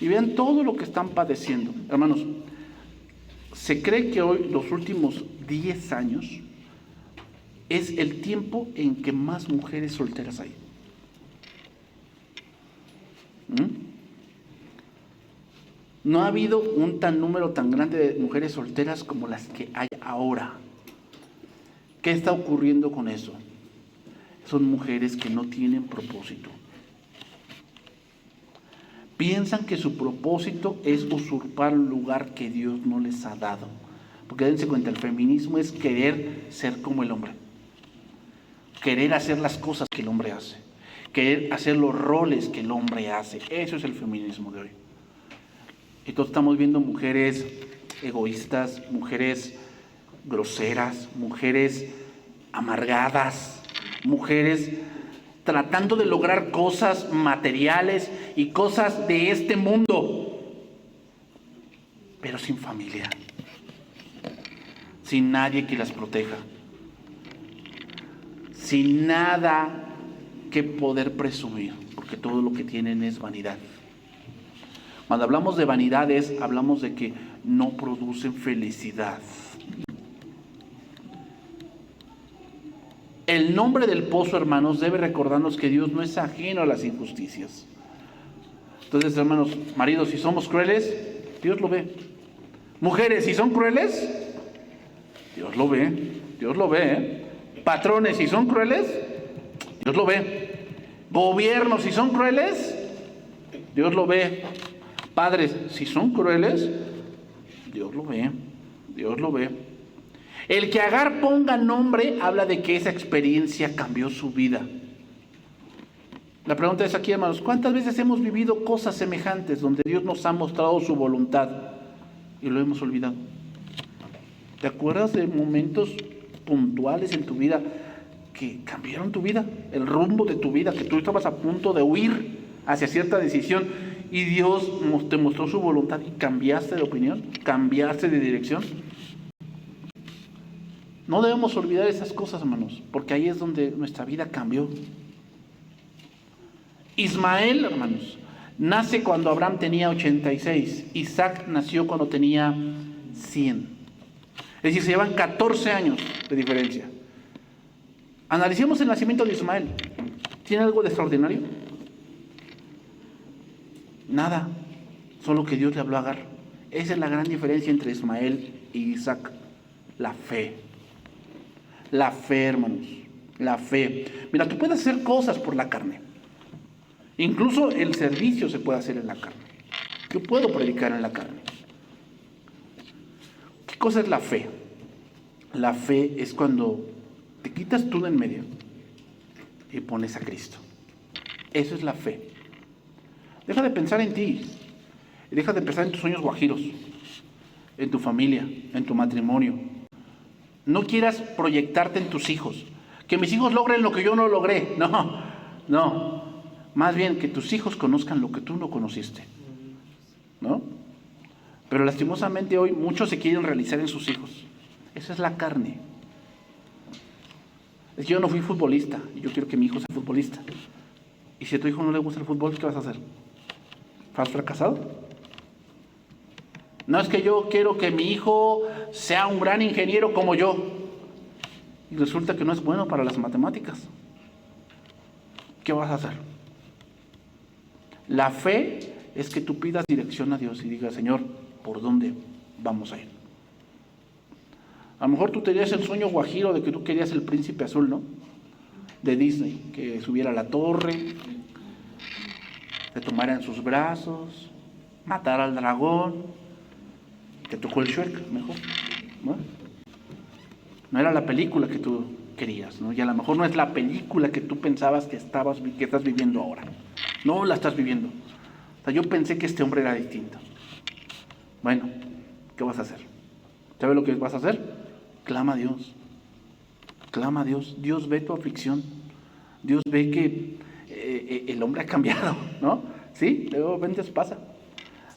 A: Y vean todo lo que están padeciendo. Hermanos, se cree que hoy, los últimos 10 años, es el tiempo en que más mujeres solteras hay. No ha habido un número tan grande de mujeres solteras como las que hay ahora. ¿Qué está ocurriendo con eso? Son mujeres que no tienen propósito. Piensan que su propósito es usurpar un lugar que Dios no les ha dado. Porque dense cuenta, el feminismo es querer ser como el hombre. Querer hacer las cosas que el hombre hace. Querer hacer los roles que el hombre hace. Eso es el feminismo de hoy. Entonces estamos viendo mujeres egoístas, mujeres groseras, mujeres amargadas, mujeres tratando de lograr cosas materiales y cosas de este mundo, pero sin familia, sin nadie que las proteja, sin nada que poder presumir, porque todo lo que tienen es vanidad. Cuando hablamos de vanidades, hablamos de que no producen felicidad. El nombre del pozo, hermanos, debe recordarnos que Dios no es ajeno a las injusticias. Entonces, hermanos, maridos, si somos crueles, Dios lo ve. Mujeres, si son crueles, Dios lo ve. Dios lo ve, ¿eh? Patrones, si son crueles, Dios lo ve. Gobiernos, si son crueles, Dios lo ve. Padres, si son crueles, Dios lo ve. Dios lo ve. El que Agar ponga nombre habla de que esa experiencia cambió su vida. La pregunta es aquí, hermanos, ¿cuántas veces hemos vivido cosas semejantes donde Dios nos ha mostrado su voluntad y lo hemos olvidado? ¿Te acuerdas de momentos puntuales en tu vida que cambiaron tu vida, el rumbo de tu vida, que tú estabas a punto de huir hacia cierta decisión y Dios te mostró su voluntad y cambiaste de opinión, cambiaste de dirección? No debemos olvidar esas cosas, hermanos, porque ahí es donde nuestra vida cambió. Ismael, hermanos, nace cuando Abraham tenía 86. Isaac nació cuando tenía 100. Es decir, se llevan 14 años de diferencia. Analicemos el nacimiento de Ismael. ¿Tiene algo de extraordinario? Nada. Solo que Dios le habló a Agar. Esa es la gran diferencia entre Ismael y Isaac. La fe. La fe, hermanos, la fe. Mira, tú puedes hacer cosas por la carne. Incluso el servicio se puede hacer en la carne. Yo puedo predicar en la carne. ¿Qué cosa es la fe? La fe es cuando te quitas tú de en medio y pones a Cristo. Eso es la fe. Deja de pensar en ti. Y deja de pensar en tus sueños guajiros, en tu familia, en tu matrimonio. No quieras proyectarte en tus hijos. Que mis hijos logren lo que yo no logré. No. Más bien que tus hijos conozcan lo que tú no conociste. ¿No? Pero lastimosamente hoy muchos se quieren realizar en sus hijos. Esa es la carne. Es que yo no fui futbolista y yo quiero que mi hijo sea futbolista. Y si a tu hijo no le gusta el fútbol, ¿qué vas a hacer? ¿Has fracasado? No es que yo quiero que mi hijo sea un gran ingeniero como yo. Y resulta que no es bueno para las matemáticas. ¿Qué vas a hacer? La fe es que tú pidas dirección a Dios y digas, Señor, ¿por dónde vamos a ir? A lo mejor tú tenías el sueño guajiro de que tú querías el príncipe azul, ¿no? De Disney, que subiera a la torre, te tomara en sus brazos, matara al dragón. Te tocó el Shrek, mejor, ¿no? No era la película que tú querías, ¿no? Y a lo mejor no es la película que tú pensabas que estás viviendo ahora. No la estás viviendo. O sea, yo pensé que este hombre era distinto. Bueno, ¿qué vas a hacer? ¿Sabes lo que vas a hacer? Clama a Dios. Clama a Dios. Dios ve tu aflicción. Dios ve que el hombre ha cambiado, ¿no? Sí, de repente pasa.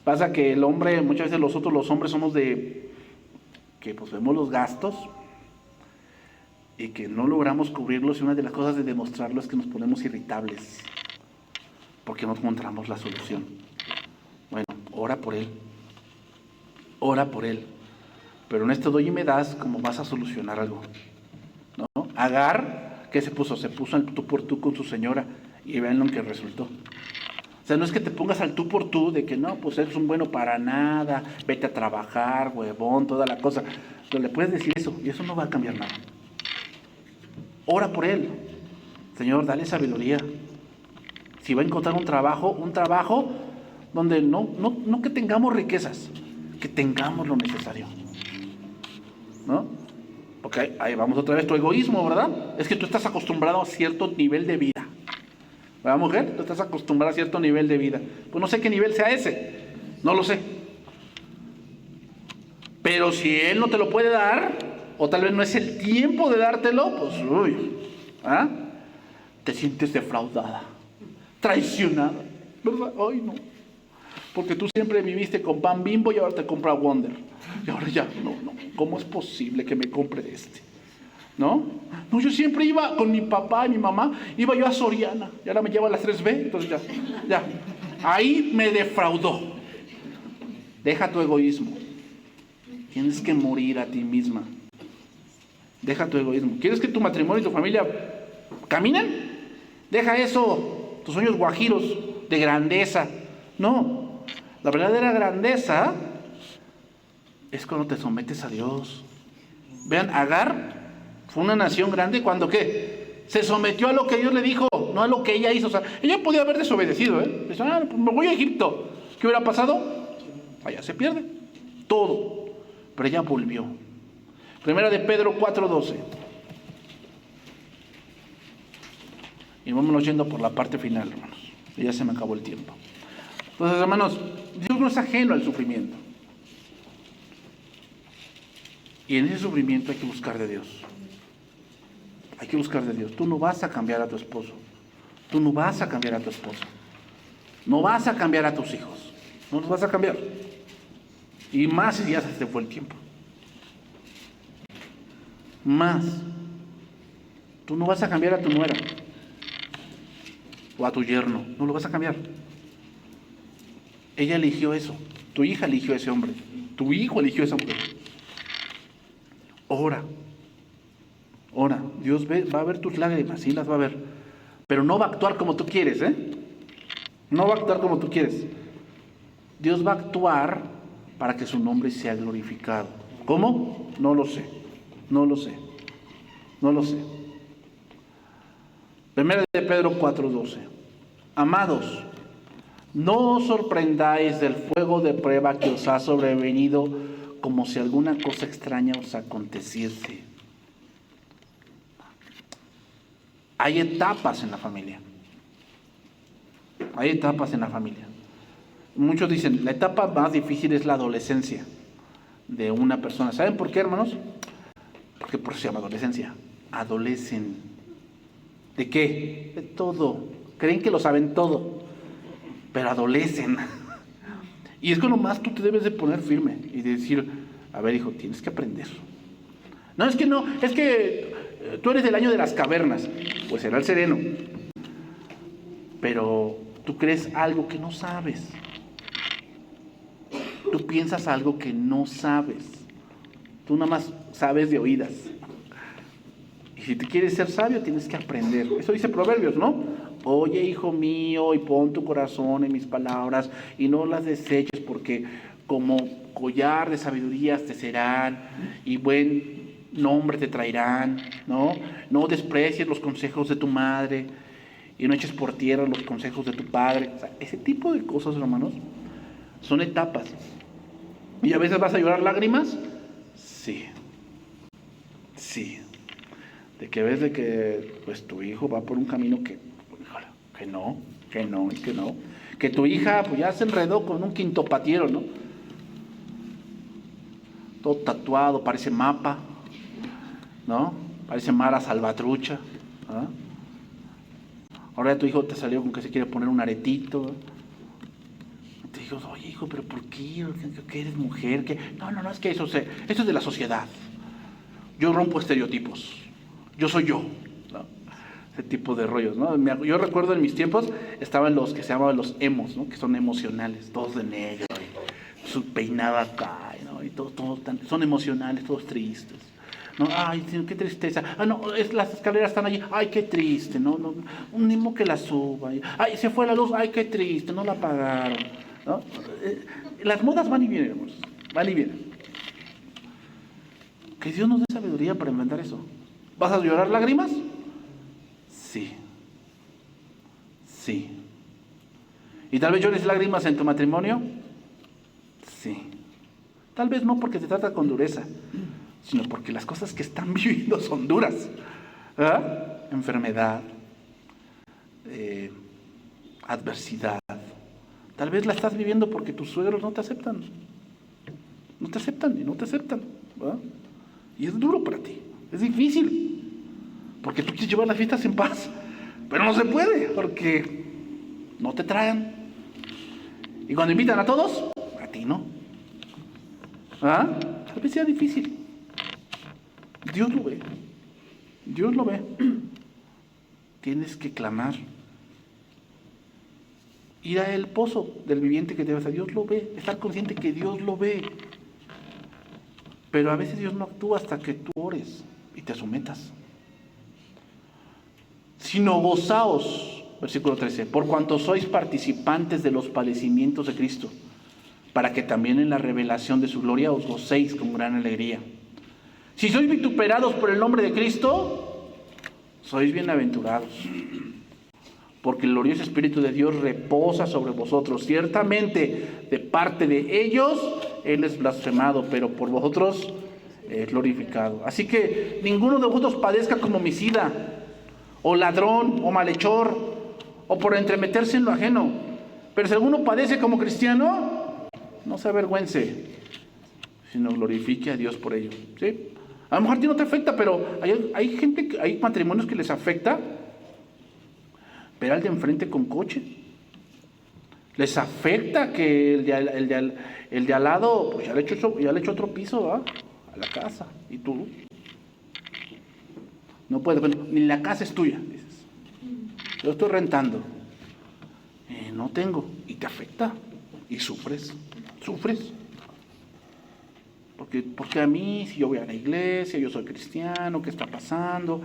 A: Pasa que el hombre, muchas veces nosotros los hombres somos que pues vemos los gastos y que no logramos cubrirlos, y una de las cosas de demostrarlo es que nos ponemos irritables porque no encontramos la solución. Bueno, ora por él, pero en este doy y me das como vas a solucionar algo, ¿no? Agar, ¿qué se puso? Se puso al tú por tú con su señora y vean lo que resultó. O sea, no es que te pongas al tú por tú de que no, pues eres un bueno para nada, vete a trabajar, huevón, toda la cosa. Pero le puedes decir eso y eso no va a cambiar nada. Ora por él. Señor, dale sabiduría. Si va a encontrar un trabajo donde no que tengamos riquezas, que tengamos lo necesario, ¿no? Porque ahí vamos otra vez, tu egoísmo, ¿verdad? Es que tú estás acostumbrado a cierto nivel de vida. ¿Verdad, mujer? Tú estás acostumbrada a cierto nivel de vida. Pues no sé qué nivel sea ese. No lo sé. Pero si él no te lo puede dar, o tal vez no es el tiempo de dártelo, pues te sientes defraudada, traicionada, ¿verdad? Ay, no. Porque tú siempre viviste con pan Bimbo y ahora te compra Wonder. Y ahora ya, no. ¿Cómo es posible que me compre de este? ¿No? No, yo siempre iba con mi papá y mi mamá, iba yo a Soriana, y ahora me lleva a las 3B, entonces ya. Ahí me defraudó. Deja tu egoísmo. Tienes que morir a ti misma. Deja tu egoísmo. ¿Quieres que tu matrimonio y tu familia caminen? Deja eso, tus sueños guajiros de grandeza. No, la verdadera grandeza es cuando te sometes a Dios. Vean, Agar fue una nación grande cuando ¿qué? Se sometió a lo que Dios le dijo, no a lo que ella hizo. O sea, ella podía haber desobedecido, Dice, pues me voy a Egipto. ¿Qué hubiera pasado? Allá se pierde todo. Pero ella volvió. Primera de Pedro 4:12. Y vámonos yendo por la parte final, hermanos. Ya se me acabó el tiempo. Entonces, hermanos, Dios no es ajeno al sufrimiento. Y en ese sufrimiento hay que buscar de Dios. Hay que buscar de Dios. Tú no vas a cambiar a tu esposo. Tú no vas a cambiar a tu esposa. No vas a cambiar a tus hijos. No los vas a cambiar. Y más si ya se te fue el tiempo. Más. Tú no vas a cambiar a tu nuera. O a tu yerno. No lo vas a cambiar. Ella eligió eso. Tu hija eligió a ese hombre. Tu hijo eligió a esa mujer. Ora. Dios va a ver tus lágrimas, sí las va a ver. Pero no va a actuar como tú quieres, No va a actuar como tú quieres. Dios va a actuar para que su nombre sea glorificado. ¿Cómo? No lo sé. No lo sé. Primera de Pedro 4:12. Amados, no os sorprendáis del fuego de prueba que os ha sobrevenido como si alguna cosa extraña os aconteciese. Hay etapas en la familia. Hay etapas en la familia. Muchos dicen, la etapa más difícil es la adolescencia de una persona. ¿Saben por qué, hermanos? Porque por eso se llama adolescencia. Adolecen. ¿De qué? De todo. Creen que lo saben todo, pero adolecen. Y es cuando más tú te debes de poner firme y de decir, a ver, hijo, tienes que aprender. No, es que tú eres del año de las cavernas. Pues será el sereno. Pero tú crees algo que no sabes. Tú piensas algo que no sabes. Tú nada más sabes de oídas. Y si te quieres ser sabio, tienes que aprender. Eso dice Proverbios, ¿no? Oye, hijo mío, y pon tu corazón en mis palabras, y no las deseches, porque como collar de sabidurías te serán, y buen nombre te traerán, ¿no? No desprecies los consejos de tu madre, y no eches por tierra los consejos de tu padre. O sea, ese tipo de cosas, hermanos, son etapas. ¿Y a veces vas a llorar lágrimas? Sí. Sí. De que ves de que pues tu hijo va por un camino que no. Que tu hija pues ya se enredó con un quintopatiero, ¿no? Todo tatuado, parece mapa, ¿no? Parece Mara Salvatrucha, ¿no? Ahora tu hijo te salió con que se quiere poner un aretito, ¿no? Te digo, oye hijo, pero ¿por qué? ¿Que eres mujer? ¿Qué? No, es que eso es de la sociedad. Yo rompo estereotipos. Yo soy yo, ¿no? Ese tipo de rollos, ¿no? Yo recuerdo en mis tiempos estaban los que se llamaban los emos, ¿no? Que son emocionales, todos de negro, y su peinado acá, ¿no? Y todos son emocionales, todos tristes, ¿no? Ay, qué tristeza. No, las escaleras están allí. Ay, qué triste, ¿no? Un emo que la suba. Ay, se fue la luz. Ay, qué triste, no la apagaron, ¿no? Las modas van y vienen, hermanos, van y vienen. Que Dios nos dé sabiduría para inventar eso. ¿Vas a llorar lágrimas? Sí. Sí. ¿Y tal vez llores lágrimas en tu matrimonio? Sí. Tal vez no porque te trata con dureza, sino porque las cosas que están viviendo son duras. ¿Ah? Enfermedad, adversidad. Tal vez la estás viviendo porque tus suegros no te aceptan. No te aceptan y no te aceptan. ¿Ah? Y es duro para ti. Es difícil. Porque tú quieres llevar las fiestas en paz. Pero no se puede. Porque no te traen. Y cuando invitan a todos, a ti no. ¿Ah? Tal vez sea difícil. Dios lo ve. Dios lo ve. Tienes que clamar. Ir al pozo del viviente que te vas a Dios lo ve. Estar consciente que Dios lo ve. Pero a veces Dios no actúa hasta que tú ores y te sometas. Sino gozaos, versículo 13, por cuanto sois participantes de los padecimientos de Cristo, para que también en la revelación de su gloria os gocéis con gran alegría. Si sois vituperados por el nombre de Cristo, sois bienaventurados, porque el glorioso Espíritu de Dios reposa sobre vosotros. Ciertamente, de parte de ellos, Él es blasfemado, pero por vosotros es glorificado. Así que ninguno de vosotros padezca como homicida, o ladrón, o malhechor, o por entremeterse en lo ajeno. Pero si alguno padece como cristiano, no se avergüence, sino glorifique a Dios por ello. ¿Sí? A lo mejor a ti no te afecta, pero hay gente, hay matrimonios que les afecta ver al de enfrente con coche. Les afecta que el de al lado, pues ya le echó otro piso, ¿va? A la casa. Y tú no puedes, bueno, ni la casa es tuya, dices. Yo estoy rentando. No tengo. Y te afecta. Y sufres. Porque a mí, si yo voy a la iglesia, yo soy cristiano, ¿qué está pasando?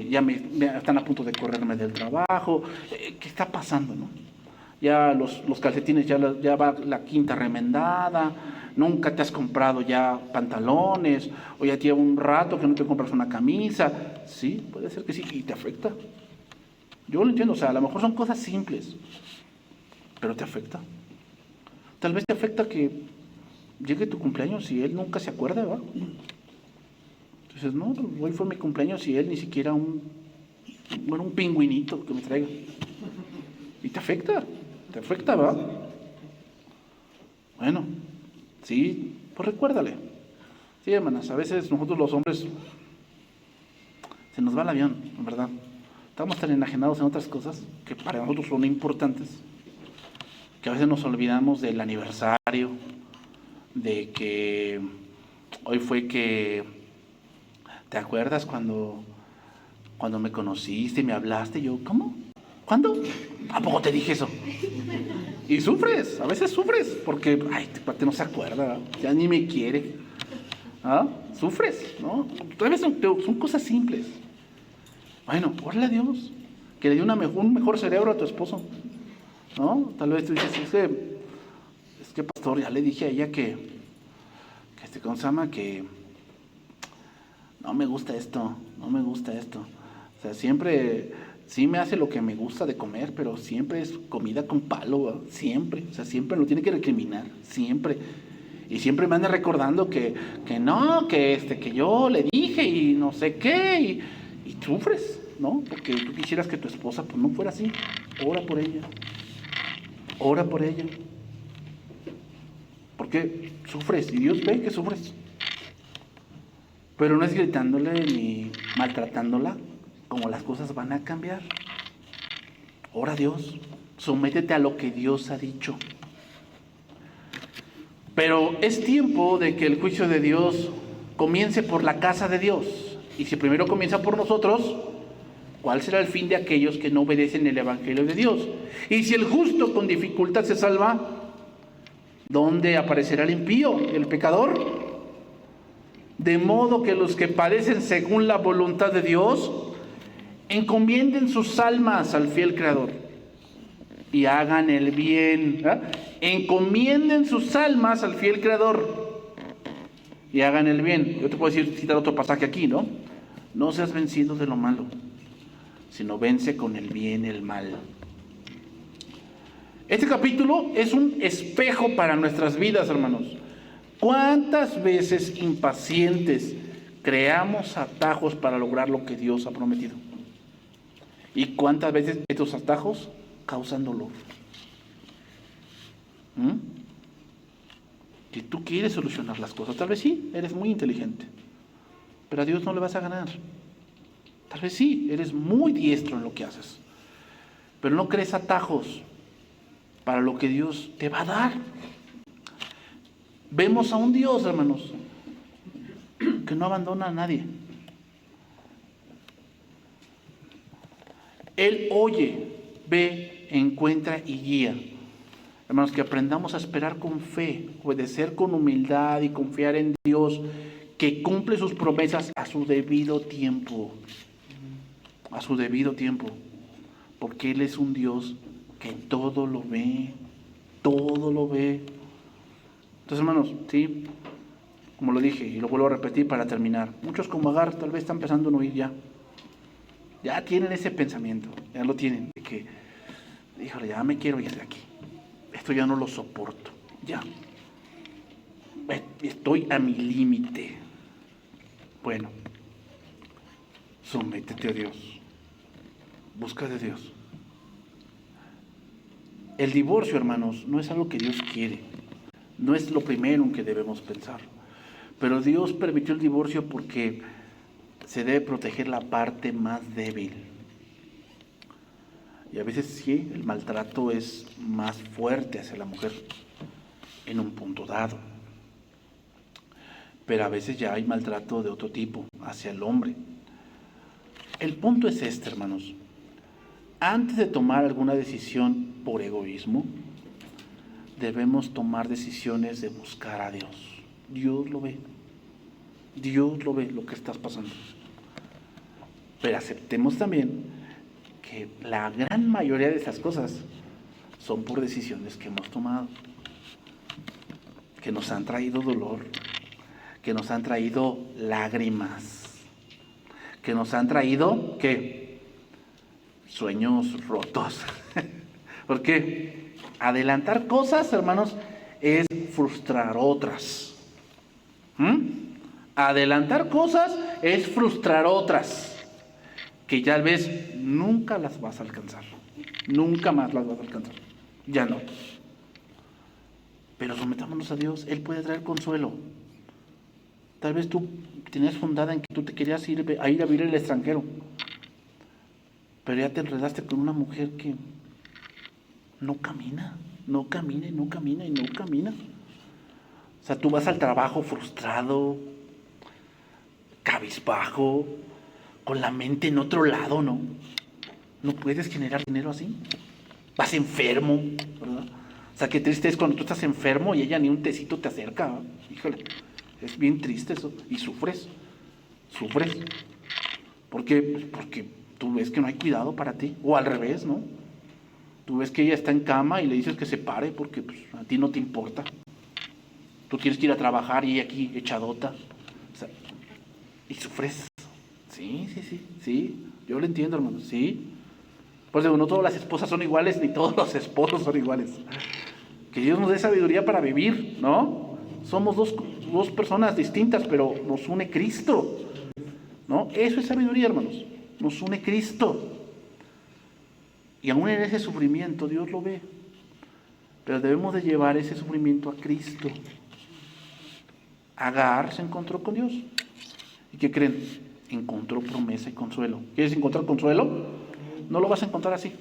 A: Ya me están a punto de correrme del trabajo. ¿Qué está pasando, no? ya los calcetines ya va la quinta remendada, nunca te has comprado ya pantalones, o ya lleva un rato que no te compras una camisa. Sí, puede ser que sí, y te afecta. Yo lo entiendo, o sea, a lo mejor son cosas simples, pero te afecta. Tal vez te afecta que llegue tu cumpleaños y él nunca se acuerda, ¿verdad? Entonces, no, hoy fue mi cumpleaños y él ni siquiera un pingüinito que me traiga. Y te afecta, ¿verdad? Bueno, sí, pues recuérdale. Sí, hermanas, a veces nosotros los hombres se nos va el avión, en verdad. Estamos tan enajenados en otras cosas que para nosotros son importantes, que a veces nos olvidamos del aniversario, de que hoy fue que, ¿te acuerdas cuando me conociste y me hablaste? Yo, ¿cómo? ¿Cuándo? ¿A poco te dije eso? Y sufres, a veces sufres, porque, ay, este cuate no se acuerda, ya ni me quiere. ¿Ah? Sufres, ¿no? A veces son cosas simples. Bueno, órale a Dios, que le dé un mejor cerebro a tu esposo, ¿no? Tal vez tú dices, es que pastor, ya le dije a ella ¿cómo se llama? Que no me gusta esto. O sea, siempre, sí me hace lo que me gusta de comer, pero siempre es comida con palo, ¿verdad? Siempre, o sea, siempre lo tiene que recriminar, siempre. Y siempre me anda recordando que no, que yo le dije y no sé qué, y sufres, ¿no? Porque tú quisieras que tu esposa pues no fuera así. Ora por ella. Porque sufres, y Dios ve que sufres. Pero no es gritándole ni maltratándola como las cosas van a cambiar. Ora a Dios, sométete a lo que Dios ha dicho. Pero es tiempo de que el juicio de Dios comience por la casa de Dios. Y si primero comienza por nosotros, ¿cuál será el fin de aquellos que no obedecen el Evangelio de Dios? Y si el justo con dificultad se salva, ¿dónde aparecerá el impío, el pecador? De modo que los que padecen según la voluntad de Dios, encomienden sus almas al fiel Creador y hagan el bien. Encomienden sus almas al fiel Creador y hagan el bien. Yo te puedo citar otro pasaje aquí, ¿no? No seas vencido de lo malo, sino vence con el bien el mal. Este capítulo es un espejo para nuestras vidas, hermanos. ¿Cuántas veces impacientes creamos atajos para lograr lo que Dios ha prometido? ¿Y cuántas veces estos atajos causan dolor? Si tú quieres solucionar las cosas, tal vez sí, eres muy inteligente, pero a Dios no le vas a ganar. Tal vez sí, eres muy diestro en lo que haces, pero no crees atajos para lo que Dios te va a dar. Vemos a un Dios, hermanos, que no abandona a nadie. Él oye, ve, encuentra y guía. Hermanos, que aprendamos a esperar con fe, obedecer con humildad y confiar en Dios, que cumple sus promesas a su debido tiempo. A su debido tiempo. Porque Él es un Dios que todo lo ve. Todo lo ve. Entonces, hermanos, sí, como lo dije y lo vuelvo a repetir para terminar, muchos como Agar tal vez están empezando a oír ya. Ya tienen ese pensamiento, ya lo tienen, de que, híjole, ya me quiero ir de aquí. Esto ya no lo soporto, ya. Estoy a mi límite. Bueno, sométete a Dios. Busca de Dios. El divorcio, hermanos, no es algo que Dios quiere. No es lo primero en que debemos pensar. Pero Dios permitió el divorcio porque se debe proteger la parte más débil. Y a veces sí, el maltrato es más fuerte hacia la mujer en un punto dado. Pero a veces ya hay maltrato de otro tipo hacia el hombre. El punto es este, hermanos. Antes de tomar alguna decisión por egoísmo, debemos tomar decisiones de buscar a Dios. Dios lo ve. Dios lo ve lo que estás pasando. Pero aceptemos también que la gran mayoría de esas cosas son por decisiones que hemos tomado, que nos han traído dolor, que nos han traído lágrimas, que nos han traído, ¿qué? Sueños rotos. Porque adelantar cosas, hermanos, es frustrar otras. Adelantar cosas es frustrar otras, que ya ves nunca las vas a alcanzar. Nunca más las vas a alcanzar. Ya no. Pero sometámonos a Dios, Él puede traer consuelo. Tal vez tú tenías fundada en que tú te querías ir a vivir al extranjero, pero ya te enredaste con una mujer que no camina. O sea, tú vas al trabajo frustrado, cabizbajo, con la mente en otro lado, ¿no? No puedes generar dinero así. Vas enfermo, ¿verdad? O sea, qué triste es cuando tú estás enfermo y ella ni un tecito te acerca, ¿no? Híjole, es bien triste eso. Y sufres. ¿Por qué? Pues porque tú ves que no hay cuidado para ti. O al revés, ¿no? Tú ves que ella está en cama y le dices que se pare porque pues, a ti no te importa. Tú tienes que ir a trabajar y ella aquí echadota. O sea, y sufres. Sí. Yo lo entiendo, hermano. Sí. Pues digo, no todas las esposas son iguales, ni todos los esposos son iguales. Que Dios nos dé sabiduría para vivir, ¿no? Somos dos personas distintas, pero nos une Cristo, ¿no? Eso es sabiduría, hermanos. Nos une Cristo. Y aún en ese sufrimiento Dios lo ve. Pero debemos de llevar ese sufrimiento a Cristo. Agar se encontró con Dios. ¿Y qué creen? Encontró promesa y consuelo. ¿Quieres encontrar consuelo? No lo vas a encontrar así.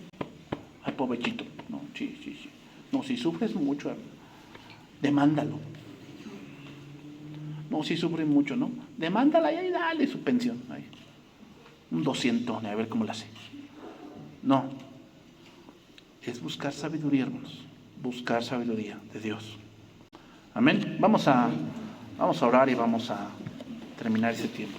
A: Ay, pobrecito. No, sí. No, si sufres mucho, demándalo. No, si sufres mucho, ¿no? Demándala y ahí dale su pensión. Ahí. Un 200, a ver cómo la hace. No. Es buscar sabiduría, hermanos. Buscar sabiduría de Dios. Amén. Vamos a orar y vamos a terminar ese tiempo.